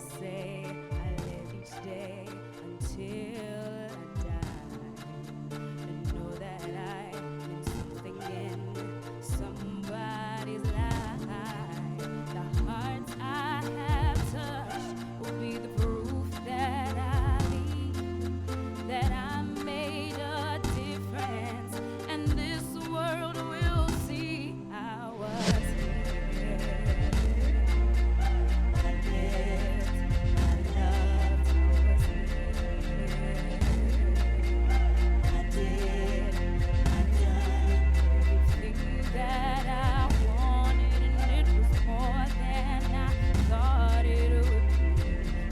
say I live each day until I die, and know that I am something in somebody's life. The hearts I have touched will be the proof that I leave, that I made a difference, and this world will see I was here. I lived, I loved, I was here. I did, I done everything that I wanted, and it was more than I thought it would be.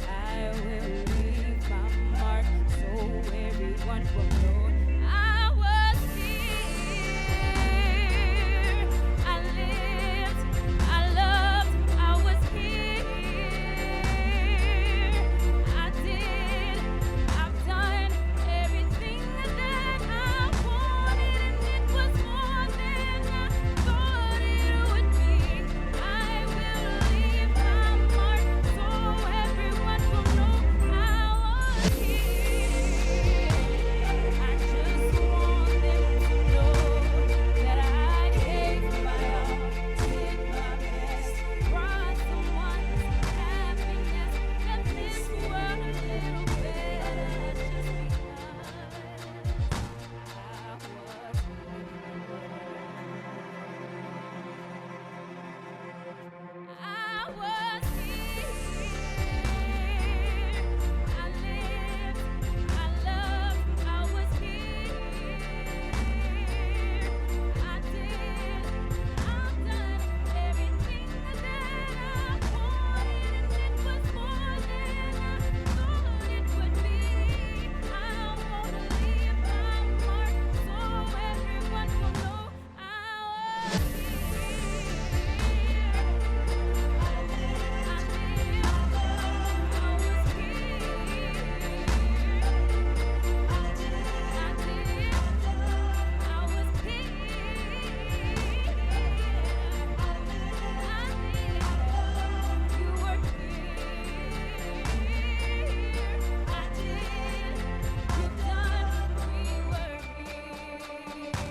I will leave my mark so everyone will know I was here. I lived, I loved, I was here. I did, I've done everything that I wanted, and it was more than I thought it would be. I will leave my mark so everyone will know I was here. I just want them to know that I gave my all, did my best, brought someone's happiness, and this world a little better just because I was here. I lived, I loved, I was here. I did, I've done everything that I wanted, and it was more than I thought it would be. I wanna leave my mark so everyone will know I was here. I lived, I was here. I did, I was here. You were here. I did, you've done, we were here.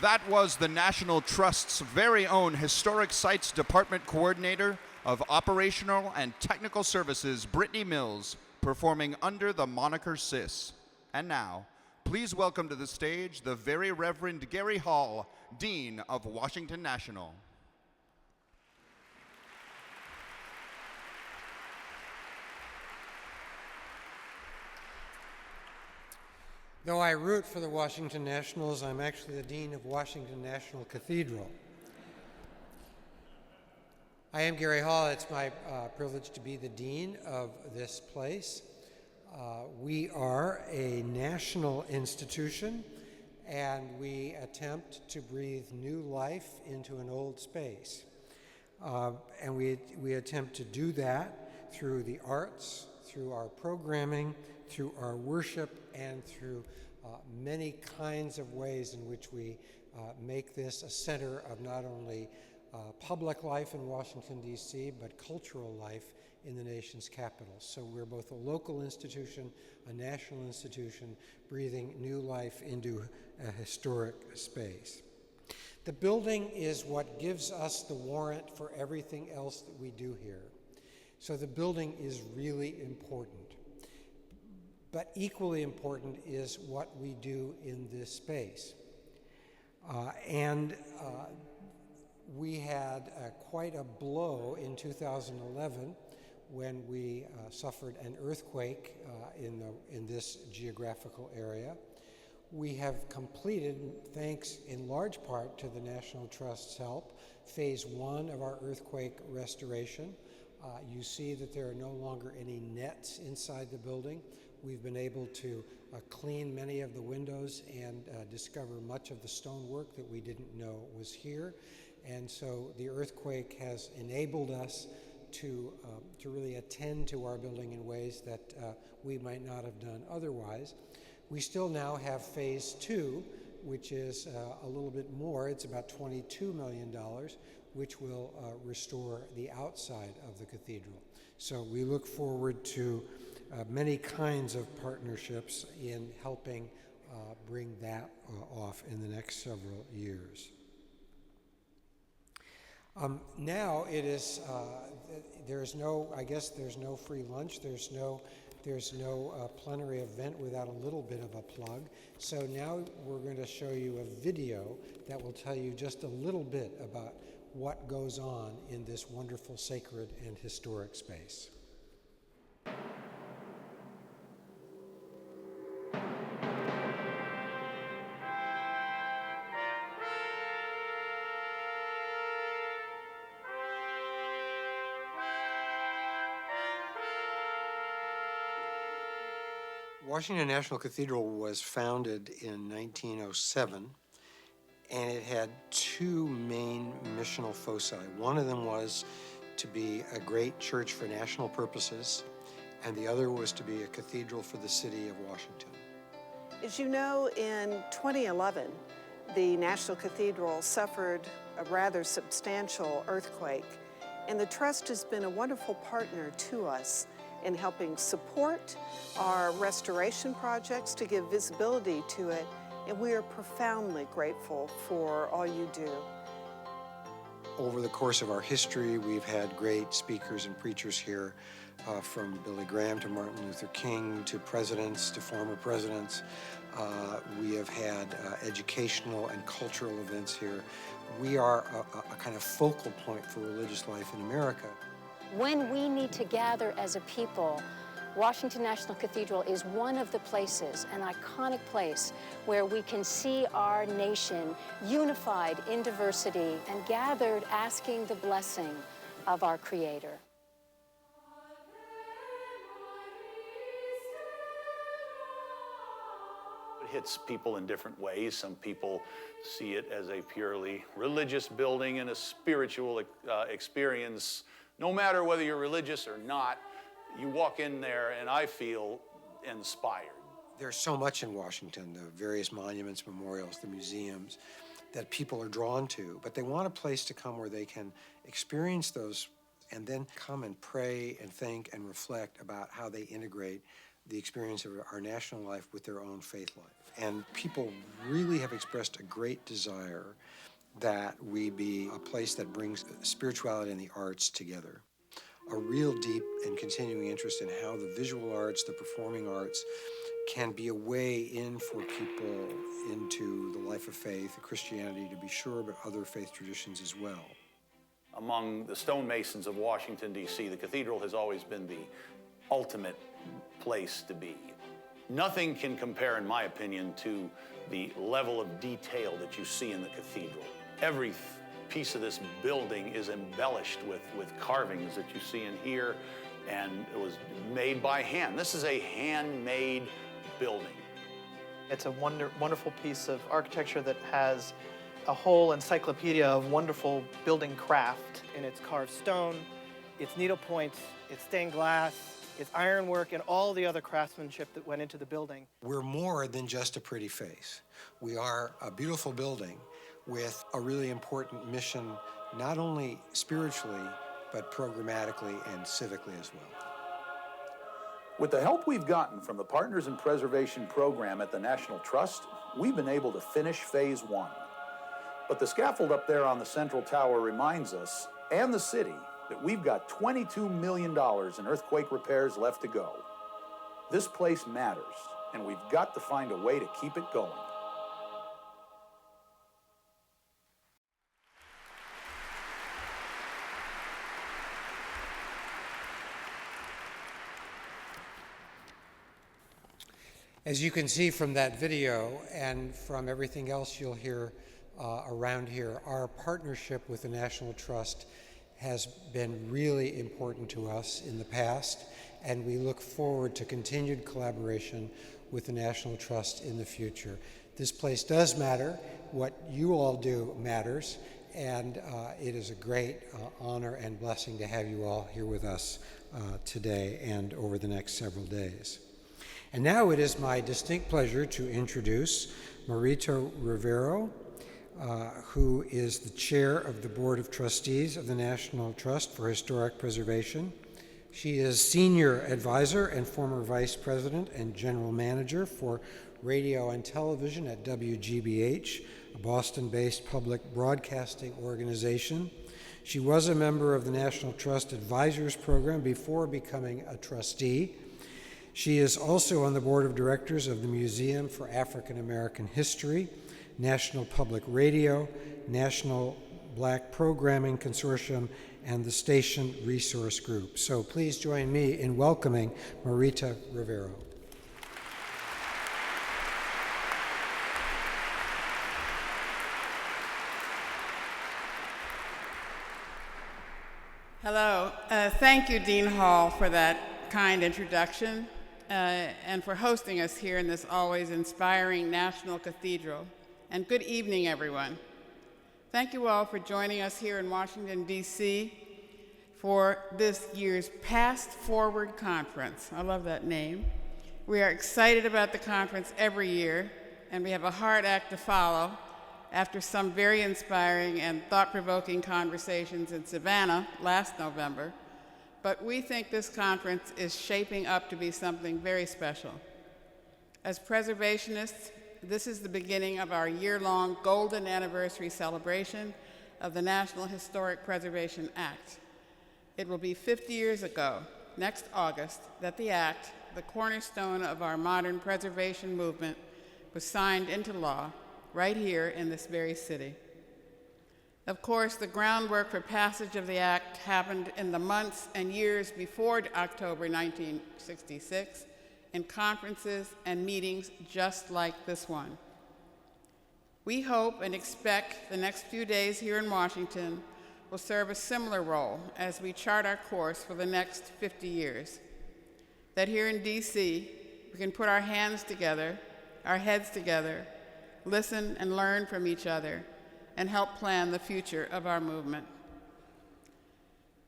That was the National Trust's very own Historic Sites Department Coordinator of Operational and Technical Services, Brittany Mills, performing under the moniker SIS. And now, please welcome to the stage the Very Reverend Gary Hall, Dean of Washington National. Though I root for the Washington Nationals, I'm actually the Dean of Washington National Cathedral. I am Gary Hall. It's my privilege to be the Dean of this place. We are a national institution, and we attempt to breathe new life into an old space. And we attempt to do that through the arts, through our programming, through our worship, and through many kinds of ways in which we make this a center of not only public life in Washington, D.C., but cultural life in the nation's capital. So we're both a local institution, a national institution, breathing new life into a historic space. The building is what gives us the warrant for everything else that we do here. So the building is really important. But equally important is what we do in this space. We had quite a blow in 2011 when we suffered an earthquake in this geographical area. We have completed, thanks in large part to the National Trust's help, phase 1 of our earthquake restoration. You see that there are no longer any nets inside the building. We've been able to clean many of the windows and discover much of the stonework that we didn't know was here. And so the earthquake has enabled us to really attend to our building in ways that we might not have done otherwise. We still now have phase 2 which is a little bit more. It's about $22 million, which will restore the outside of the cathedral. So we look forward to many kinds of partnerships in helping bring that off in the next several years. Now it is, there's no free lunch, there's no plenary event without a little bit of a plug. So now we're going to show you a video that will tell you just a little bit about what goes on in this wonderful sacred and historic space. Washington National Cathedral was founded in 1907, and it had two main missional foci. One of them was to be a great church for national purposes, and the other was to be a cathedral for the city of Washington. As you know, in 2011, the National Cathedral suffered a rather substantial earthquake, and the Trust has been a wonderful partner to us in helping support our restoration projects to give visibility to it, and we are profoundly grateful for all you do. Over the course of our history, we've had great speakers and preachers here, from Billy Graham to Martin Luther King to presidents to former presidents. We have had educational and cultural events here. We are a kind of focal point for religious life in America. When we need to gather as a people, Washington National Cathedral is one of the places, an iconic place, where we can see our nation unified in diversity and gathered asking the blessing of our Creator. It hits people in different ways. Some people see it as a purely religious building and a spiritual experience. No matter whether you're religious or not, you walk in there and I feel inspired. There's so much in Washington, the various monuments, memorials, the museums, that people are drawn to, but they want a place to come where they can experience those and then come and pray and think and reflect about how they integrate the experience of our national life with their own faith life. And people really have expressed a great desire that we be a place that brings spirituality and the arts together. A real deep and continuing interest in how the visual arts, the performing arts, can be a way in for people into the life of faith, Christianity to be sure, but other faith traditions as well. Among the stonemasons of Washington, D.C., the cathedral has always been the ultimate place to be. Nothing can compare, in my opinion, to the level of detail that you see in the cathedral. Every piece of this building is embellished with carvings that you see in here, and it was made by hand. This is a handmade building. It's a wonderful piece of architecture that has a whole encyclopedia of wonderful building craft. And it's carved stone, it's needlepoint, it's stained glass, it's ironwork, and all the other craftsmanship that went into the building. We're more than just a pretty face. We are a beautiful building with a really important mission, not only spiritually, but programmatically and civically as well. With the help we've gotten from the Partners in Preservation program at the National Trust, we've been able to finish phase 1. But the scaffold up there on the central tower reminds us, and the city, that we've got $22 million in earthquake repairs left to go. This place matters, and we've got to find a way to keep it going. As you can see from that video and from everything else you'll hear around here, our partnership with the National Trust has been really important to us in the past, and we look forward to continued collaboration with the National Trust in the future. This place does matter. What you all do matters, and it is a great honor and blessing to have you all here with us today and over the next several days. And now it is my distinct pleasure to introduce Marita Rivero, who is the chair of the Board of Trustees of the National Trust for Historic Preservation. She is senior advisor and former vice president and general manager for radio and television at WGBH, a Boston-based public broadcasting organization. She was a member of the National Trust Advisors Program before becoming a trustee. She is also on the board of directors of the Museum for African American History, National Public Radio, National Black Programming Consortium, and the Station Resource Group. So please join me in welcoming Marita Rivero. Hello. Thank you, Dean Hall, for that kind introduction and for hosting us here in this always inspiring National Cathedral. And good evening, everyone. Thank you all for joining us here in Washington, D.C. for this year's PastForward conference. I love that name. We are excited about the conference every year, and we have a hard act to follow after some very inspiring and thought-provoking conversations in Savannah last November. But we think this conference is shaping up to be something very special. As preservationists, this is the beginning of our year-long golden anniversary celebration of the National Historic Preservation Act. It will be 50 years ago, next August, that the Act, the cornerstone of our modern preservation movement, was signed into law right here in this very city. Of course, the groundwork for passage of the Act happened in the months and years before October 1966 in conferences and meetings just like this one. We hope and expect the next few days here in Washington will serve a similar role as we chart our course for the next 50 years. That here in DC, we can put our hands together, our heads together, listen and learn from each other, and help plan the future of our movement.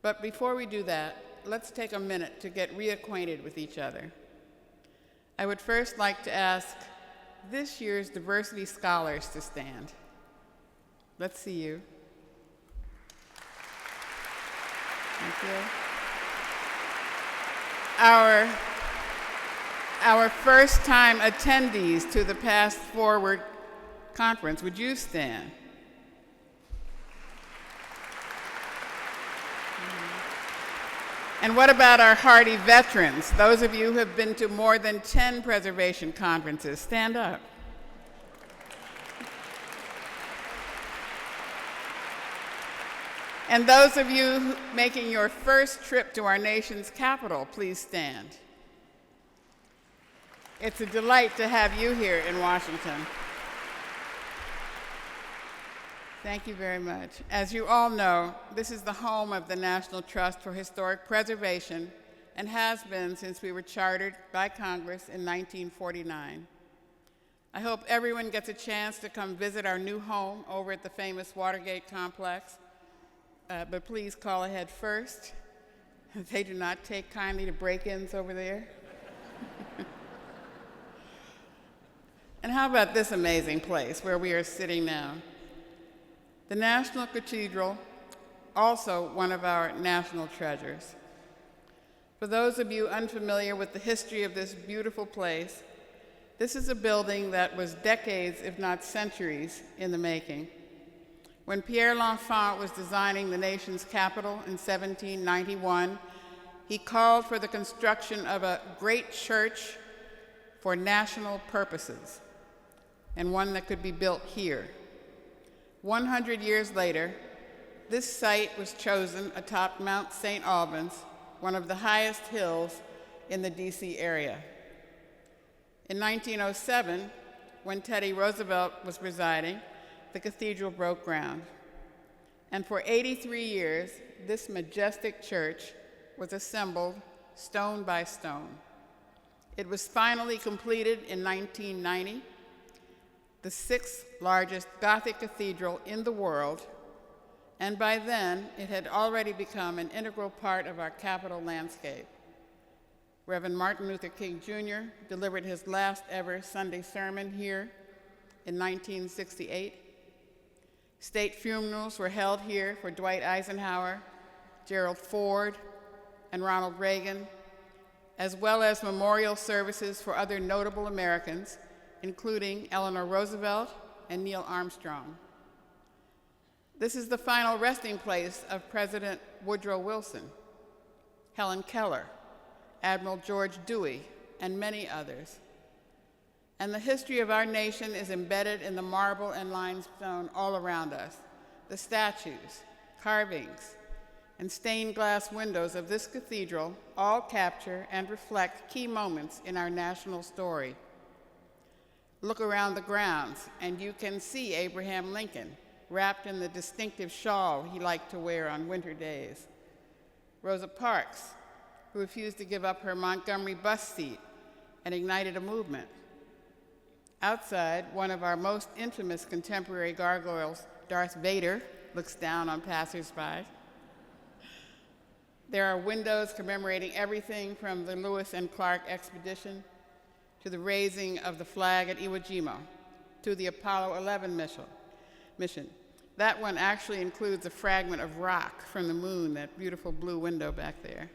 But before we do that, let's take a minute to get reacquainted with each other. I would first like to ask this year's diversity scholars to stand. Let's see you. Thank you. Our first-time attendees to the PastForward conference, would you stand? And what about our hardy veterans, those of you who have been to more than 10 preservation conferences? Stand up. And those of you making your first trip to our nation's capital, please stand. It's a delight to have you here in Washington. Thank you very much. As you all know, this is the home of the National Trust for Historic Preservation and has been since we were chartered by Congress in 1949. I hope everyone gets a chance to come visit our new home over at the famous Watergate complex, but please call ahead first. They do not take kindly to break-ins over there. And how about this amazing place where we are sitting now? The National Cathedral, also one of our national treasures. For those of you unfamiliar with the history of this beautiful place, this is a building that was decades, if not centuries, in the making. When Pierre L'Enfant was designing the nation's capital in 1791, he called for the construction of a great church for national purposes, and one that could be built here. 100 years later, this site was chosen atop Mount St. Albans, one of the highest hills in the DC area. In 1907, when Teddy Roosevelt was presiding, the cathedral broke ground. And for 83 years, this majestic church was assembled stone by stone. It was finally completed in 1990, the 6th largest Gothic cathedral in the world, and by then it had already become an integral part of our capital landscape. Reverend Martin Luther King Jr. delivered his last ever Sunday sermon here in 1968. State funerals were held here for Dwight Eisenhower, Gerald Ford, and Ronald Reagan, as well as memorial services for other notable Americans, including Eleanor Roosevelt and Neil Armstrong. This is the final resting place of President Woodrow Wilson, Helen Keller, Admiral George Dewey, and many others. And the history of our nation is embedded in the marble and limestone all around us. The statues, carvings, and stained glass windows of this cathedral all capture and reflect key moments in our national story. Look around the grounds, and you can see Abraham Lincoln wrapped in the distinctive shawl he liked to wear on winter days. Rosa Parks, who refused to give up her Montgomery bus seat and ignited a movement. Outside, one of our most infamous contemporary gargoyles, Darth Vader, looks down on passersby. There are windows commemorating everything from the Lewis and Clark expedition to the raising of the flag at Iwo Jima to the Apollo 11 mission. That one actually includes a fragment of rock from the moon, that beautiful blue window back there.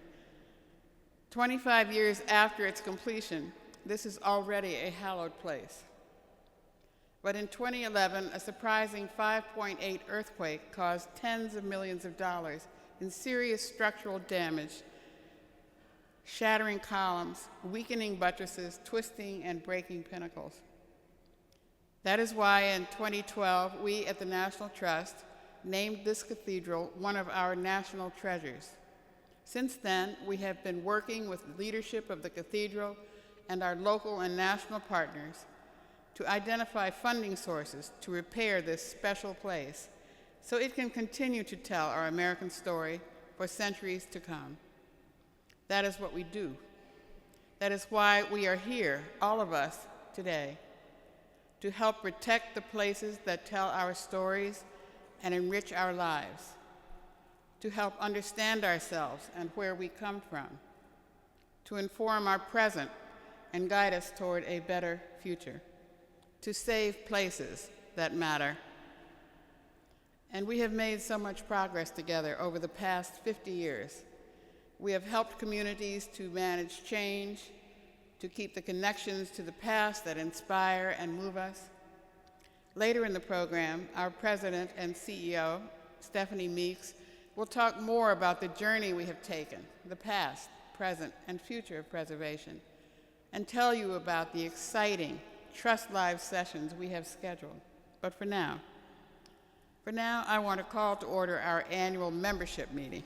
25 years after its completion, this is already a hallowed place. But in 2011, a surprising 5.8 earthquake caused tens of millions of dollars in serious structural damage, shattering columns, weakening buttresses, twisting and breaking pinnacles. That is why in 2012, we at the National Trust named this cathedral one of our national treasures. Since then, we have been working with the leadership of the cathedral and our local and national partners to identify funding sources to repair this special place so it can continue to tell our American story for centuries to come. That is what we do. That is why we are here, all of us, today, to help protect the places that tell our stories and enrich our lives, to help understand ourselves and where we come from, to inform our present and guide us toward a better future, to save places that matter. And we have made so much progress together over the past 50 years. We have helped communities to manage change, to keep the connections to the past that inspire and move us. Later in the program, our president and CEO, Stephanie Meeks, will talk more about the journey we have taken, the past, present, and future of preservation, and tell you about the exciting TrustLive sessions we have scheduled. But for now, I want to call to order our annual membership meeting.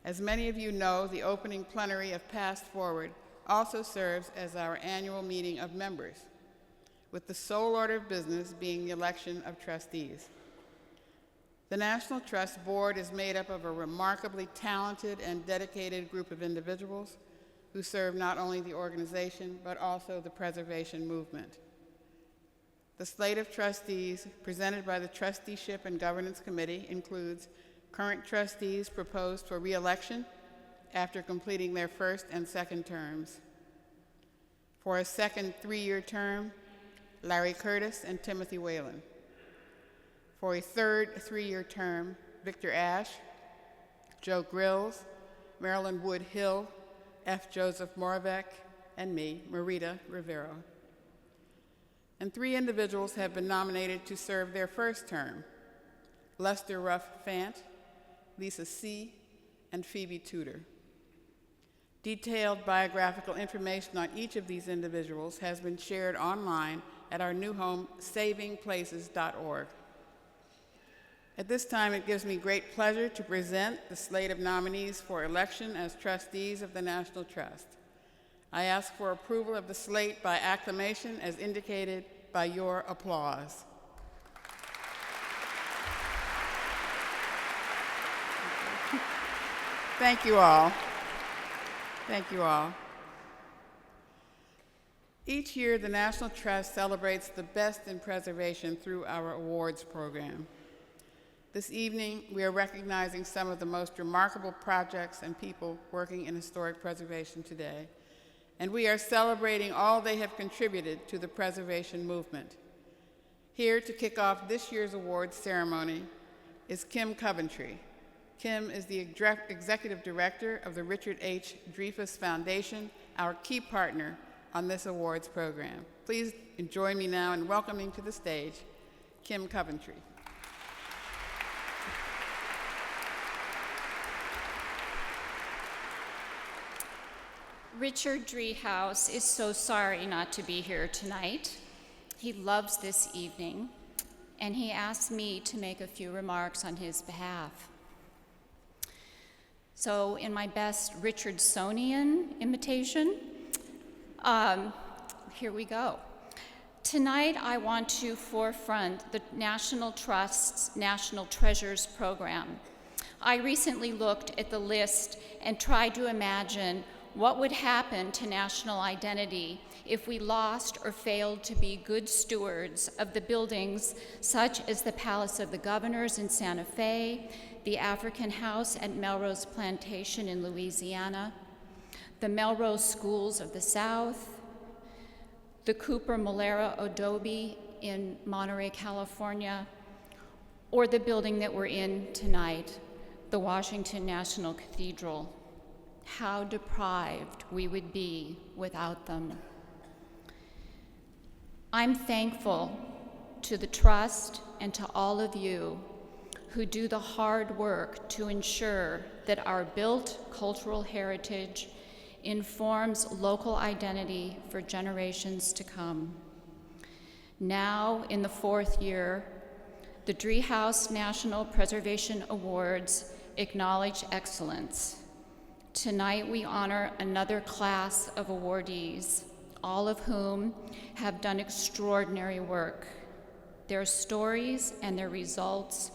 As many of you know, the Opening Plenary of PastForward also serves as our annual meeting of members, with the sole order of business being the election of trustees. The National Trust Board is made up of a remarkably talented and dedicated group of individuals who serve not only the organization, but also the preservation movement. The slate of trustees presented by the Trusteeship and Governance Committee includes current trustees proposed for re-election after completing their first and second terms. For a second 3-year term, Larry Curtis and Timothy Whalen. For a third 3-year term, Victor Ashe, Joe Grills, Marilyn Wood Hill, F. Joseph Moravec, and me, Marita Rivero. And 3 individuals have been nominated to serve their first term: Lester Ruff Fant, Lisa C., and Phoebe Tudor. Detailed biographical information on each of these individuals has been shared online at our new home, savingplaces.org. At this time, it gives me great pleasure to present the slate of nominees for election as trustees of the National Trust. I ask for approval of the slate by acclamation as indicated by your applause. Thank you all. Thank you all. Each year, the National Trust celebrates the best in preservation through our awards program. This evening, we are recognizing some of the most remarkable projects and people working in historic preservation today, and we are celebrating all they have contributed to the preservation movement. Here to kick off this year's awards ceremony is Kim Coventry. Kim is the Executive Director of the Richard H. Dreyfuss Foundation, our key partner on this awards program. Please join me now in welcoming to the stage Kim Coventry. Richard Dreyfuss is so sorry not to be here tonight. He loves this evening, and he asked me to make a few remarks on his behalf. So in my best Richardsonian imitation, here we go. Tonight I want to forefront the National Trust's National Treasures program. I recently looked at the list and tried to imagine what would happen to national identity if we lost or failed to be good stewards of the buildings such as the Palace of the Governors in Santa Fe, the African House at Melrose Plantation in Louisiana, the Melrose Schools of the South, the Cooper Molera Adobe in Monterey, California, or the building that we're in tonight, the Washington National Cathedral. How deprived we would be without them. I'm thankful to the Trust and to all of you who do the hard work to ensure that our built cultural heritage informs local identity for generations to come. Now, in the 4th year, the Dreyfuss National Preservation Awards acknowledge excellence. Tonight we honor another class of awardees, all of whom have done extraordinary work. Their stories and their results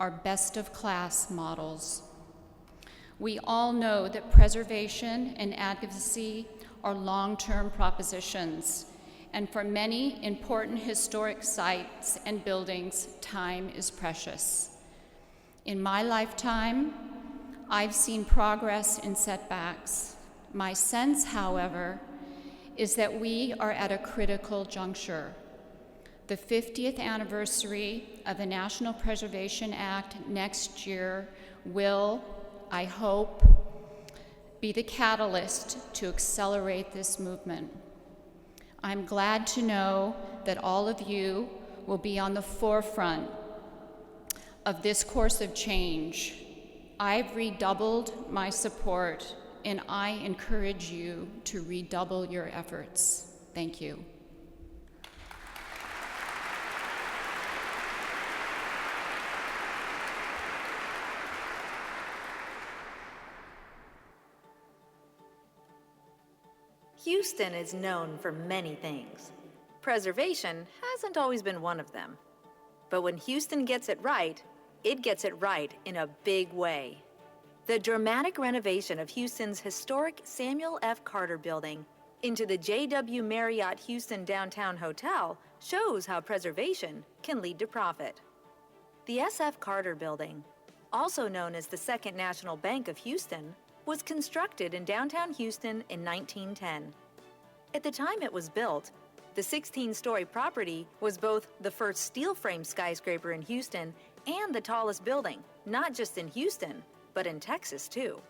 are best-of-class models. We all know that preservation and advocacy are long-term propositions, and for many important historic sites and buildings, time is precious. In my lifetime, I've seen progress in setbacks. My sense, however, is that we are at a critical juncture. The 50th anniversary of the National Preservation Act next year will, I hope, be the catalyst to accelerate this movement. I'm glad to know that all of you will be on the forefront of this course of change. I've redoubled my support, and I encourage you to redouble your efforts. Thank you. Houston is known for many things. Preservation hasn't always been one of them. But when Houston gets it right in a big way. The dramatic renovation of Houston's historic Samuel F. Carter building into the J.W. Marriott Houston Downtown Hotel shows how preservation can lead to profit. The S.F. Carter building, also known as the Second National Bank of Houston, was constructed in downtown Houston in 1910. At the time it was built, the 16-story property was both the first steel-frame skyscraper in Houston and the tallest building, not just in Houston, but in Texas too.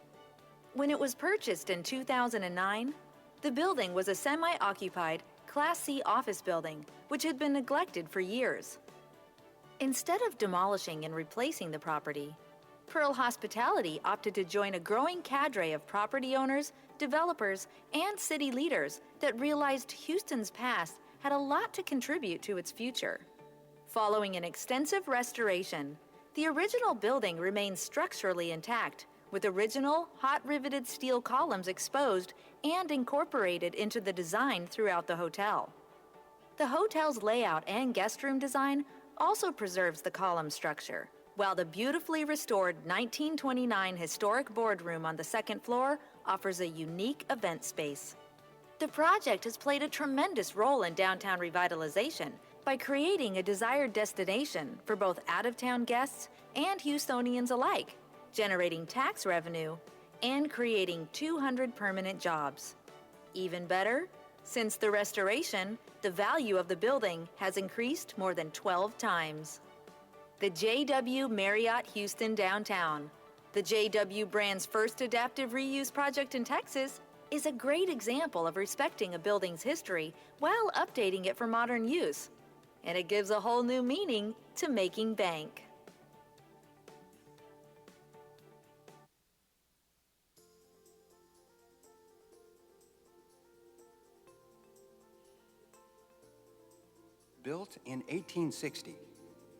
When it was purchased in 2009, the building was a semi-occupied Class C office building, which had been neglected for years. Instead of demolishing and replacing the property, Pearl Hospitality opted to join a growing cadre of property owners, developers, and city leaders that realized Houston's past had a lot to contribute to its future. Following an extensive restoration, the original building remains structurally intact, with original hot-riveted steel columns exposed and incorporated into the design throughout the hotel. The hotel's layout and guest room design also preserves the column structure, while the beautifully restored 1929 historic boardroom on the second floor offers a unique event space. The project has played a tremendous role in downtown revitalization by creating a desired destination for both out-of-town guests and Houstonians alike, generating tax revenue and creating 200 permanent jobs. Even better, since the restoration, the value of the building has increased more than 12 times. The JW Marriott Houston Downtown, the JW brand's first adaptive reuse project in Texas, is a great example of respecting a building's history while updating it for modern use. And it gives a whole new meaning to making bank. Built in 1860,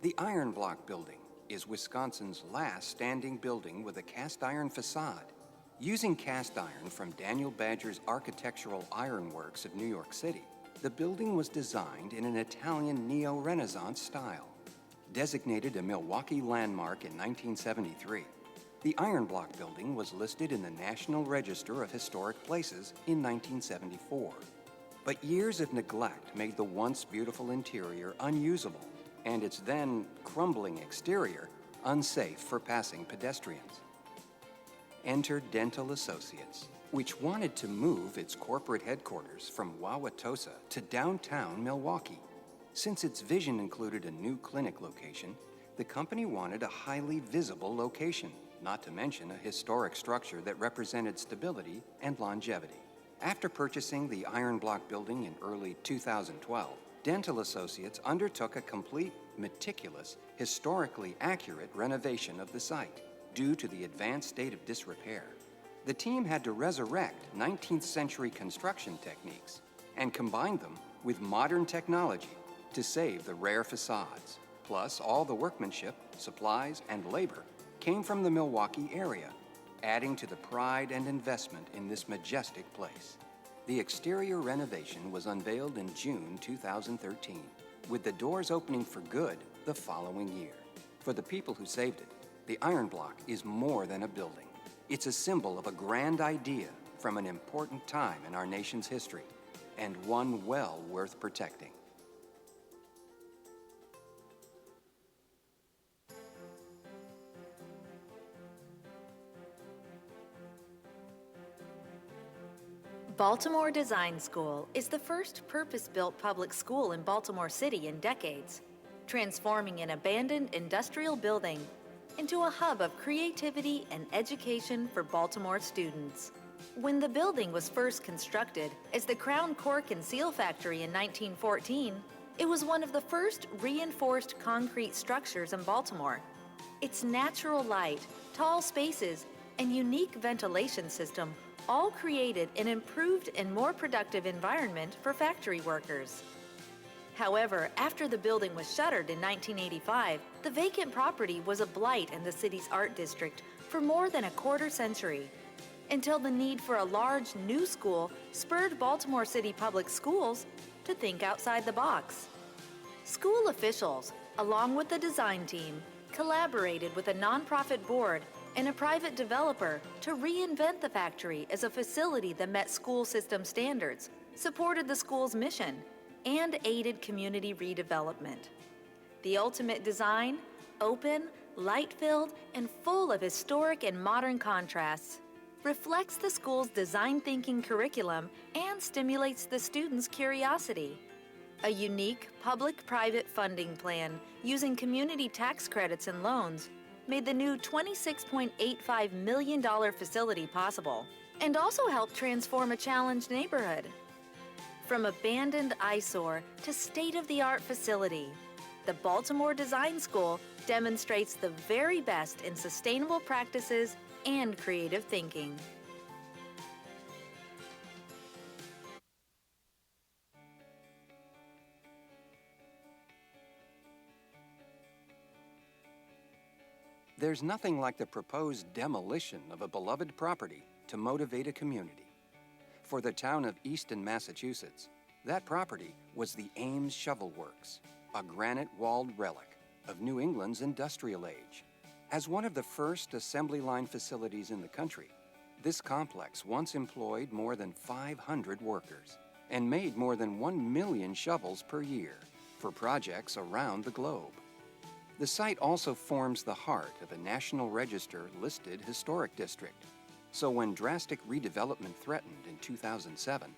the Iron Block Building is Wisconsin's last standing building with a cast iron facade. Using cast iron from Daniel Badger's Architectural Ironworks of New York City, the building was designed in an Italian neo-Renaissance style. Designated a Milwaukee landmark in 1973, the Iron Block Building was listed in the National Register of Historic Places in 1974. But years of neglect made the once beautiful interior unusable and its then crumbling exterior unsafe for passing pedestrians. Enter Dental Associates, which wanted to move its corporate headquarters from Wauwatosa to downtown Milwaukee. Since its vision included a new clinic location, the company wanted a highly visible location, not to mention a historic structure that represented stability and longevity. After purchasing the Iron Block Building in early 2012, Dental Associates undertook a complete, meticulous, historically accurate renovation of the site due to the advanced state of disrepair. The team had to resurrect 19th century construction techniques and combine them with modern technology to save the rare facades. Plus, all the workmanship, supplies, and labor came from the Milwaukee area, adding to the pride and investment in this majestic place. The exterior renovation was unveiled in June 2013, with the doors opening for good the following year. For the people who saved it, the Iron Block is more than a building. It's a symbol of a grand idea from an important time in our nation's history, and one well worth protecting. Baltimore Design School is the first purpose-built public school in Baltimore City in decades, transforming an abandoned industrial building into a hub of creativity and education for Baltimore students. When the building was first constructed as the Crown Cork and Seal Factory in 1914, it was one of the first reinforced concrete structures in Baltimore. Its natural light, tall spaces, and unique ventilation system all created an improved and more productive environment for factory workers. However, after the building was shuttered in 1985, the vacant property was a blight in the city's art district for more than a quarter century, until the need for a large new school spurred Baltimore City Public Schools to think outside the box. School officials, along with the design team, collaborated with a nonprofit board and a private developer to reinvent the factory as a facility that met school system standards, supported the school's mission, and aided community redevelopment. The ultimate design, open, light-filled, and full of historic and modern contrasts, reflects the school's design thinking curriculum and stimulates the students' curiosity. A unique public-private funding plan using community tax credits and loans made the new $26.85 million facility possible, and also helped transform a challenged neighborhood. From abandoned eyesore to state-of-the-art facility, the Baltimore Design School demonstrates the very best in sustainable practices and creative thinking. There's nothing like the proposed demolition of a beloved property to motivate a community. For the town of Easton, Massachusetts, that property was the Ames Shovel Works, a granite-walled relic of New England's industrial age. As one of the first assembly line facilities in the country, this complex once employed more than 500 workers and made more than 1 million shovels per year for projects around the globe. The site also forms the heart of a National Register listed historic district. So when drastic redevelopment threatened in 2007,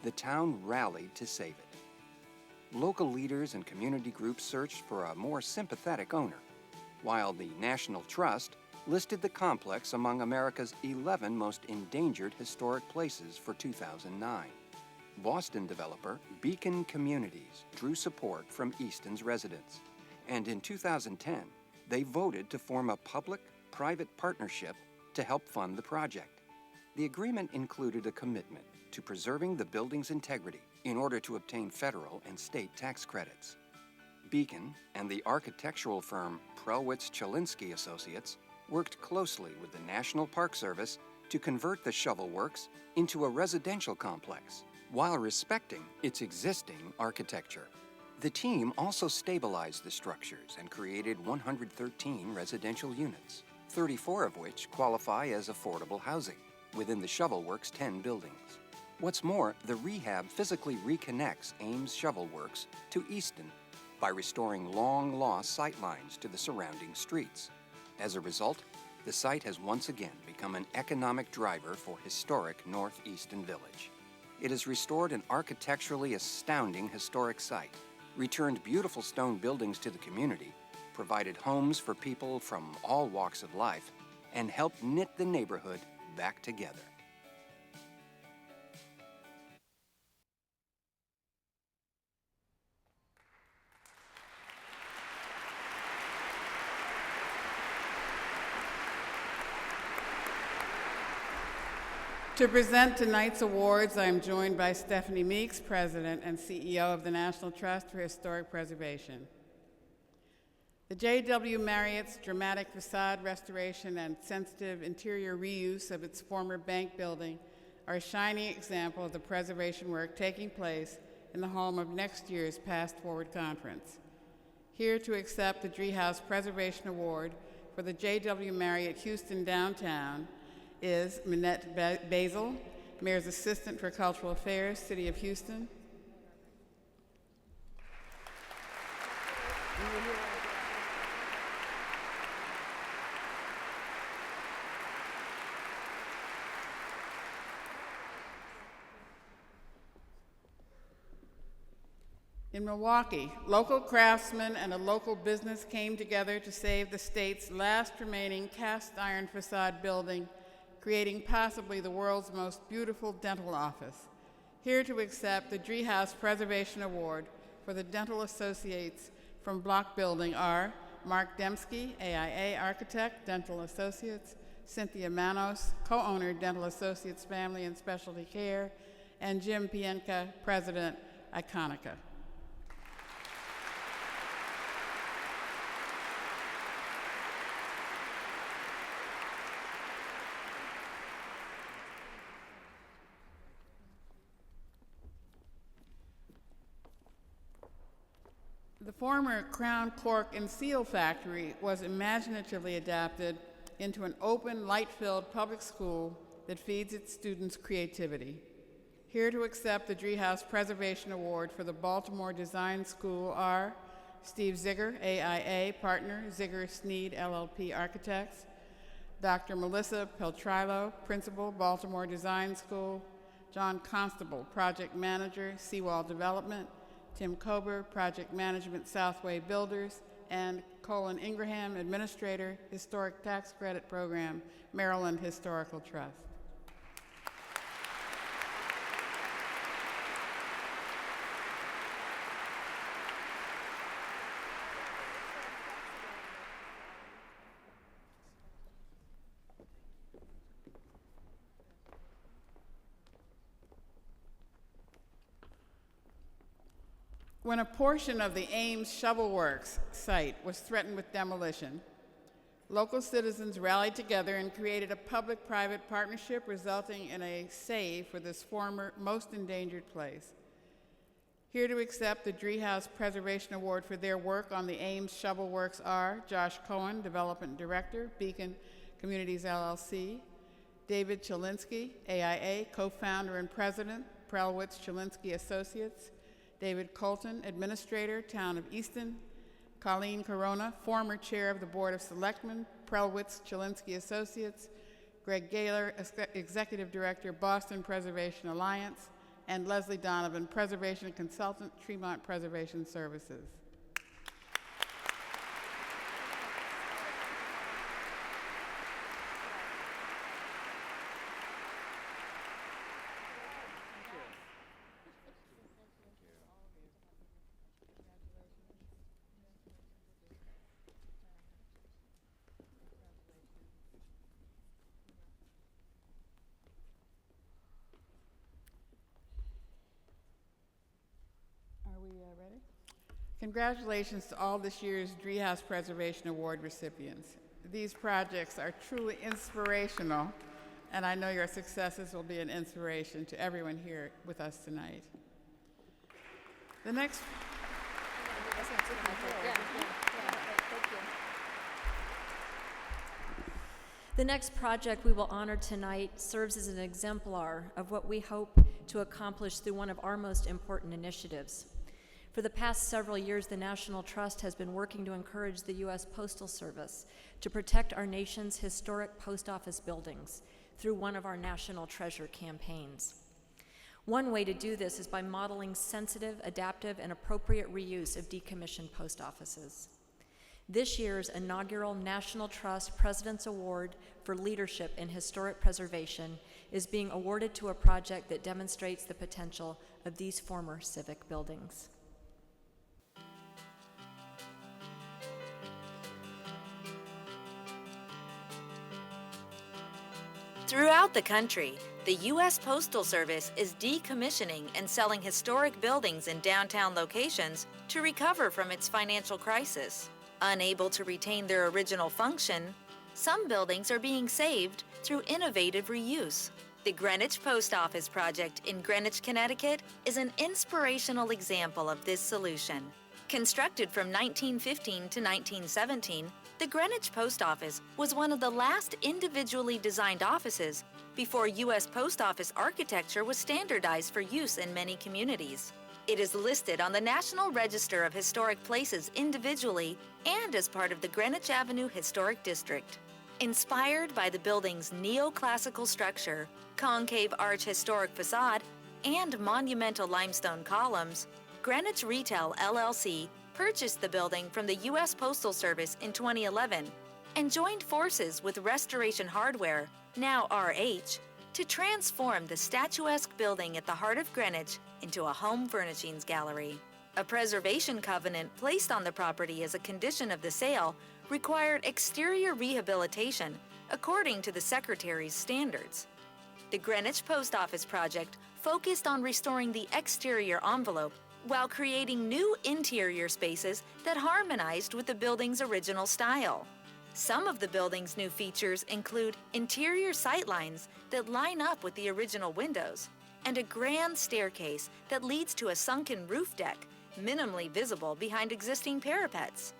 the town rallied to save it. Local leaders and community groups searched for a more sympathetic owner, while the National Trust listed the complex among America's 11 most endangered historic places for 2009. Boston developer Beacon Communities drew support from Easton's residents, and in 2010, they voted to form a public-private partnership to help fund the project. The agreement included a commitment to preserving the building's integrity in order to obtain federal and state tax credits. Beacon and the architectural firm Prelwitz-Chelinski Associates worked closely with the National Park Service to convert the shovel works into a residential complex while respecting its existing architecture. The team also stabilized the structures and created 113 residential units, 34 of which qualify as affordable housing within the shovel works' 10 buildings. What's more, the rehab physically reconnects Ames Shovel Works to Easton by restoring long-lost sightlines to the surrounding streets. As a result, the site has once again become an economic driver for historic North Easton Village. It has restored an architecturally astounding historic site, returned beautiful stone buildings to the community, provided homes for people from all walks of life, and helped knit the neighborhood back together. To present tonight's awards, I am joined by Stephanie Meeks, President and CEO of the National Trust for Historic Preservation. The J.W. Marriott's dramatic facade restoration and sensitive interior reuse of its former bank building are a shining example of the preservation work taking place in the home of next year's PastForward conference. Here to accept the Driehaus Preservation Award for the J.W. Marriott Houston Downtown is Minette Basil, Mayor's Assistant for Cultural Affairs, City of Houston. In Milwaukee, local craftsmen and a local business came together to save the state's last remaining cast iron facade building, creating possibly the world's most beautiful dental office. Here to accept the Driehaus Preservation Award for the Dental Associates from Block Building are Mark Dembski, AIA Architect, Dental Associates, Cynthia Manos, co-owner, Dental Associates Family and Specialty Care, and Jim Pienka, President, Iconica. The former Crown Cork and Seal Factory was imaginatively adapted into an open, light-filled public school that feeds its students' creativity. Here to accept the Driehaus Preservation Award for the Baltimore Design School are Steve Ziegler, AIA Partner, Ziegler Sneed LLP Architects, Dr. Melissa Peltrilo, Principal, Baltimore Design School, John Constable, Project Manager, Seawall Development, Tim Kober, Project Management, Southway Builders, and Colin Ingraham, Administrator, Historic Tax Credit Program, Maryland Historical Trust. When a portion of the Ames Shovel Works site was threatened with demolition, local citizens rallied together and created a public-private partnership resulting in a save for this former most endangered place. Here to accept the Driehaus Preservation Award for their work on the Ames Shovel Works are Josh Cohen, Development Director, Beacon Communities LLC, David Chelinski, AIA, Co-founder and President, Prelwitz-Chelinski Associates, David Colton, Administrator, Town of Easton, Colleen Corona, former Chair of the Board of Selectmen, Prelwitz-Chelinski Associates, Greg Gaylor, Executive Director, Boston Preservation Alliance, and Leslie Donovan, Preservation Consultant, Tremont Preservation Services. Ready? Congratulations to all this year's Driehaus Preservation Award recipients. These projects are truly inspirational, and I know your successes will be an inspiration to everyone here with us tonight. The next... The next project we will honor tonight serves as an exemplar of what we hope to accomplish through one of our most important initiatives. For the past several years, the National Trust has been working to encourage the U.S. Postal Service to protect our nation's historic post office buildings through one of our National Treasure campaigns. One way to do this is by modeling sensitive, adaptive, and appropriate reuse of decommissioned post offices. This year's inaugural National Trust President's Award for Leadership in Historic Preservation is being awarded to a project that demonstrates the potential of these former civic buildings. Throughout the country, the U.S. Postal Service is decommissioning and selling historic buildings in downtown locations to recover from its financial crisis. Unable to retain their original function, some buildings are being saved through innovative reuse. The Greenwich Post Office project in Greenwich, Connecticut is an inspirational example of this solution. Constructed from 1915 to 1917, the Greenwich Post Office was one of the last individually designed offices before U.S. Post Office architecture was standardized for use in many communities. It is listed on the National Register of Historic Places individually and as part of the Greenwich Avenue Historic District. Inspired by the building's neoclassical structure, concave arch historic facade, and monumental limestone columns, Greenwich Retail LLC purchased the building from the U.S. Postal Service in 2011 and joined forces with Restoration Hardware, now RH, to transform the statuesque building at the heart of Greenwich into a home furnishings gallery. A preservation covenant placed on the property as a condition of the sale required exterior rehabilitation according to the Secretary's standards. The Greenwich Post Office project focused on restoring the exterior envelope while creating new interior spaces that harmonized with the building's original style. Some of the building's new features include interior sightlines that line up with the original windows and a grand staircase that leads to a sunken roof deck, minimally visible behind existing parapets.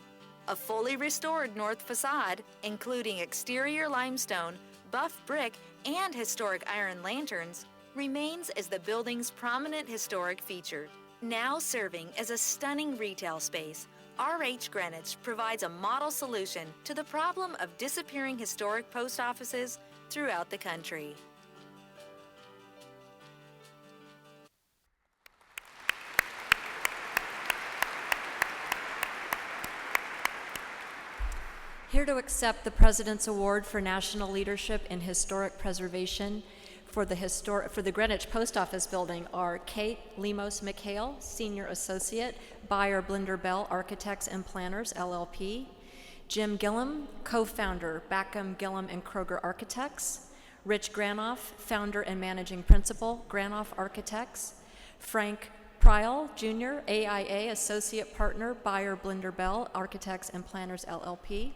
A fully restored north facade, including exterior limestone, buff brick, and historic iron lanterns, remains as the building's prominent historic feature. Now serving as a stunning retail space, RH Greenwich provides a model solution to the problem of disappearing historic post offices throughout the country. Here to accept the President's Award for National Leadership in Historic Preservation for the Greenwich Post Office building are Kate Lemos McHale, Senior Associate, Beyer Blinder Bell Architects and Planners, LLP, Jim Gillum, co-founder, Backham, Gillum and Kroger Architects, Rich Granoff, founder and managing principal, Granoff Architects, Frank Pryal, Jr., AIA, Associate Partner, Beyer Blinder Bell Architects and Planners, LLP,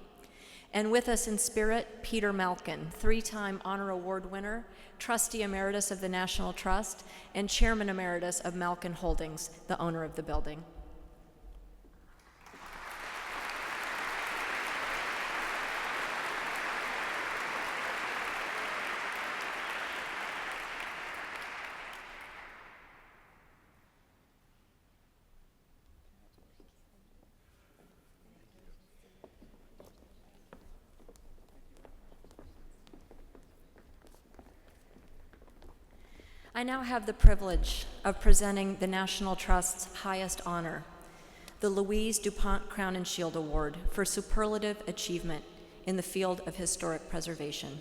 and with us in spirit, Peter Malkin, three-time Honor Award winner, Trustee Emeritus of the National Trust, and Chairman Emeritus of Malkin Holdings, the owner of the building. now have the privilege of presenting the National Trust's highest honor, the Louise DuPont Crowninshield Award for Superlative Achievement in the field of historic preservation.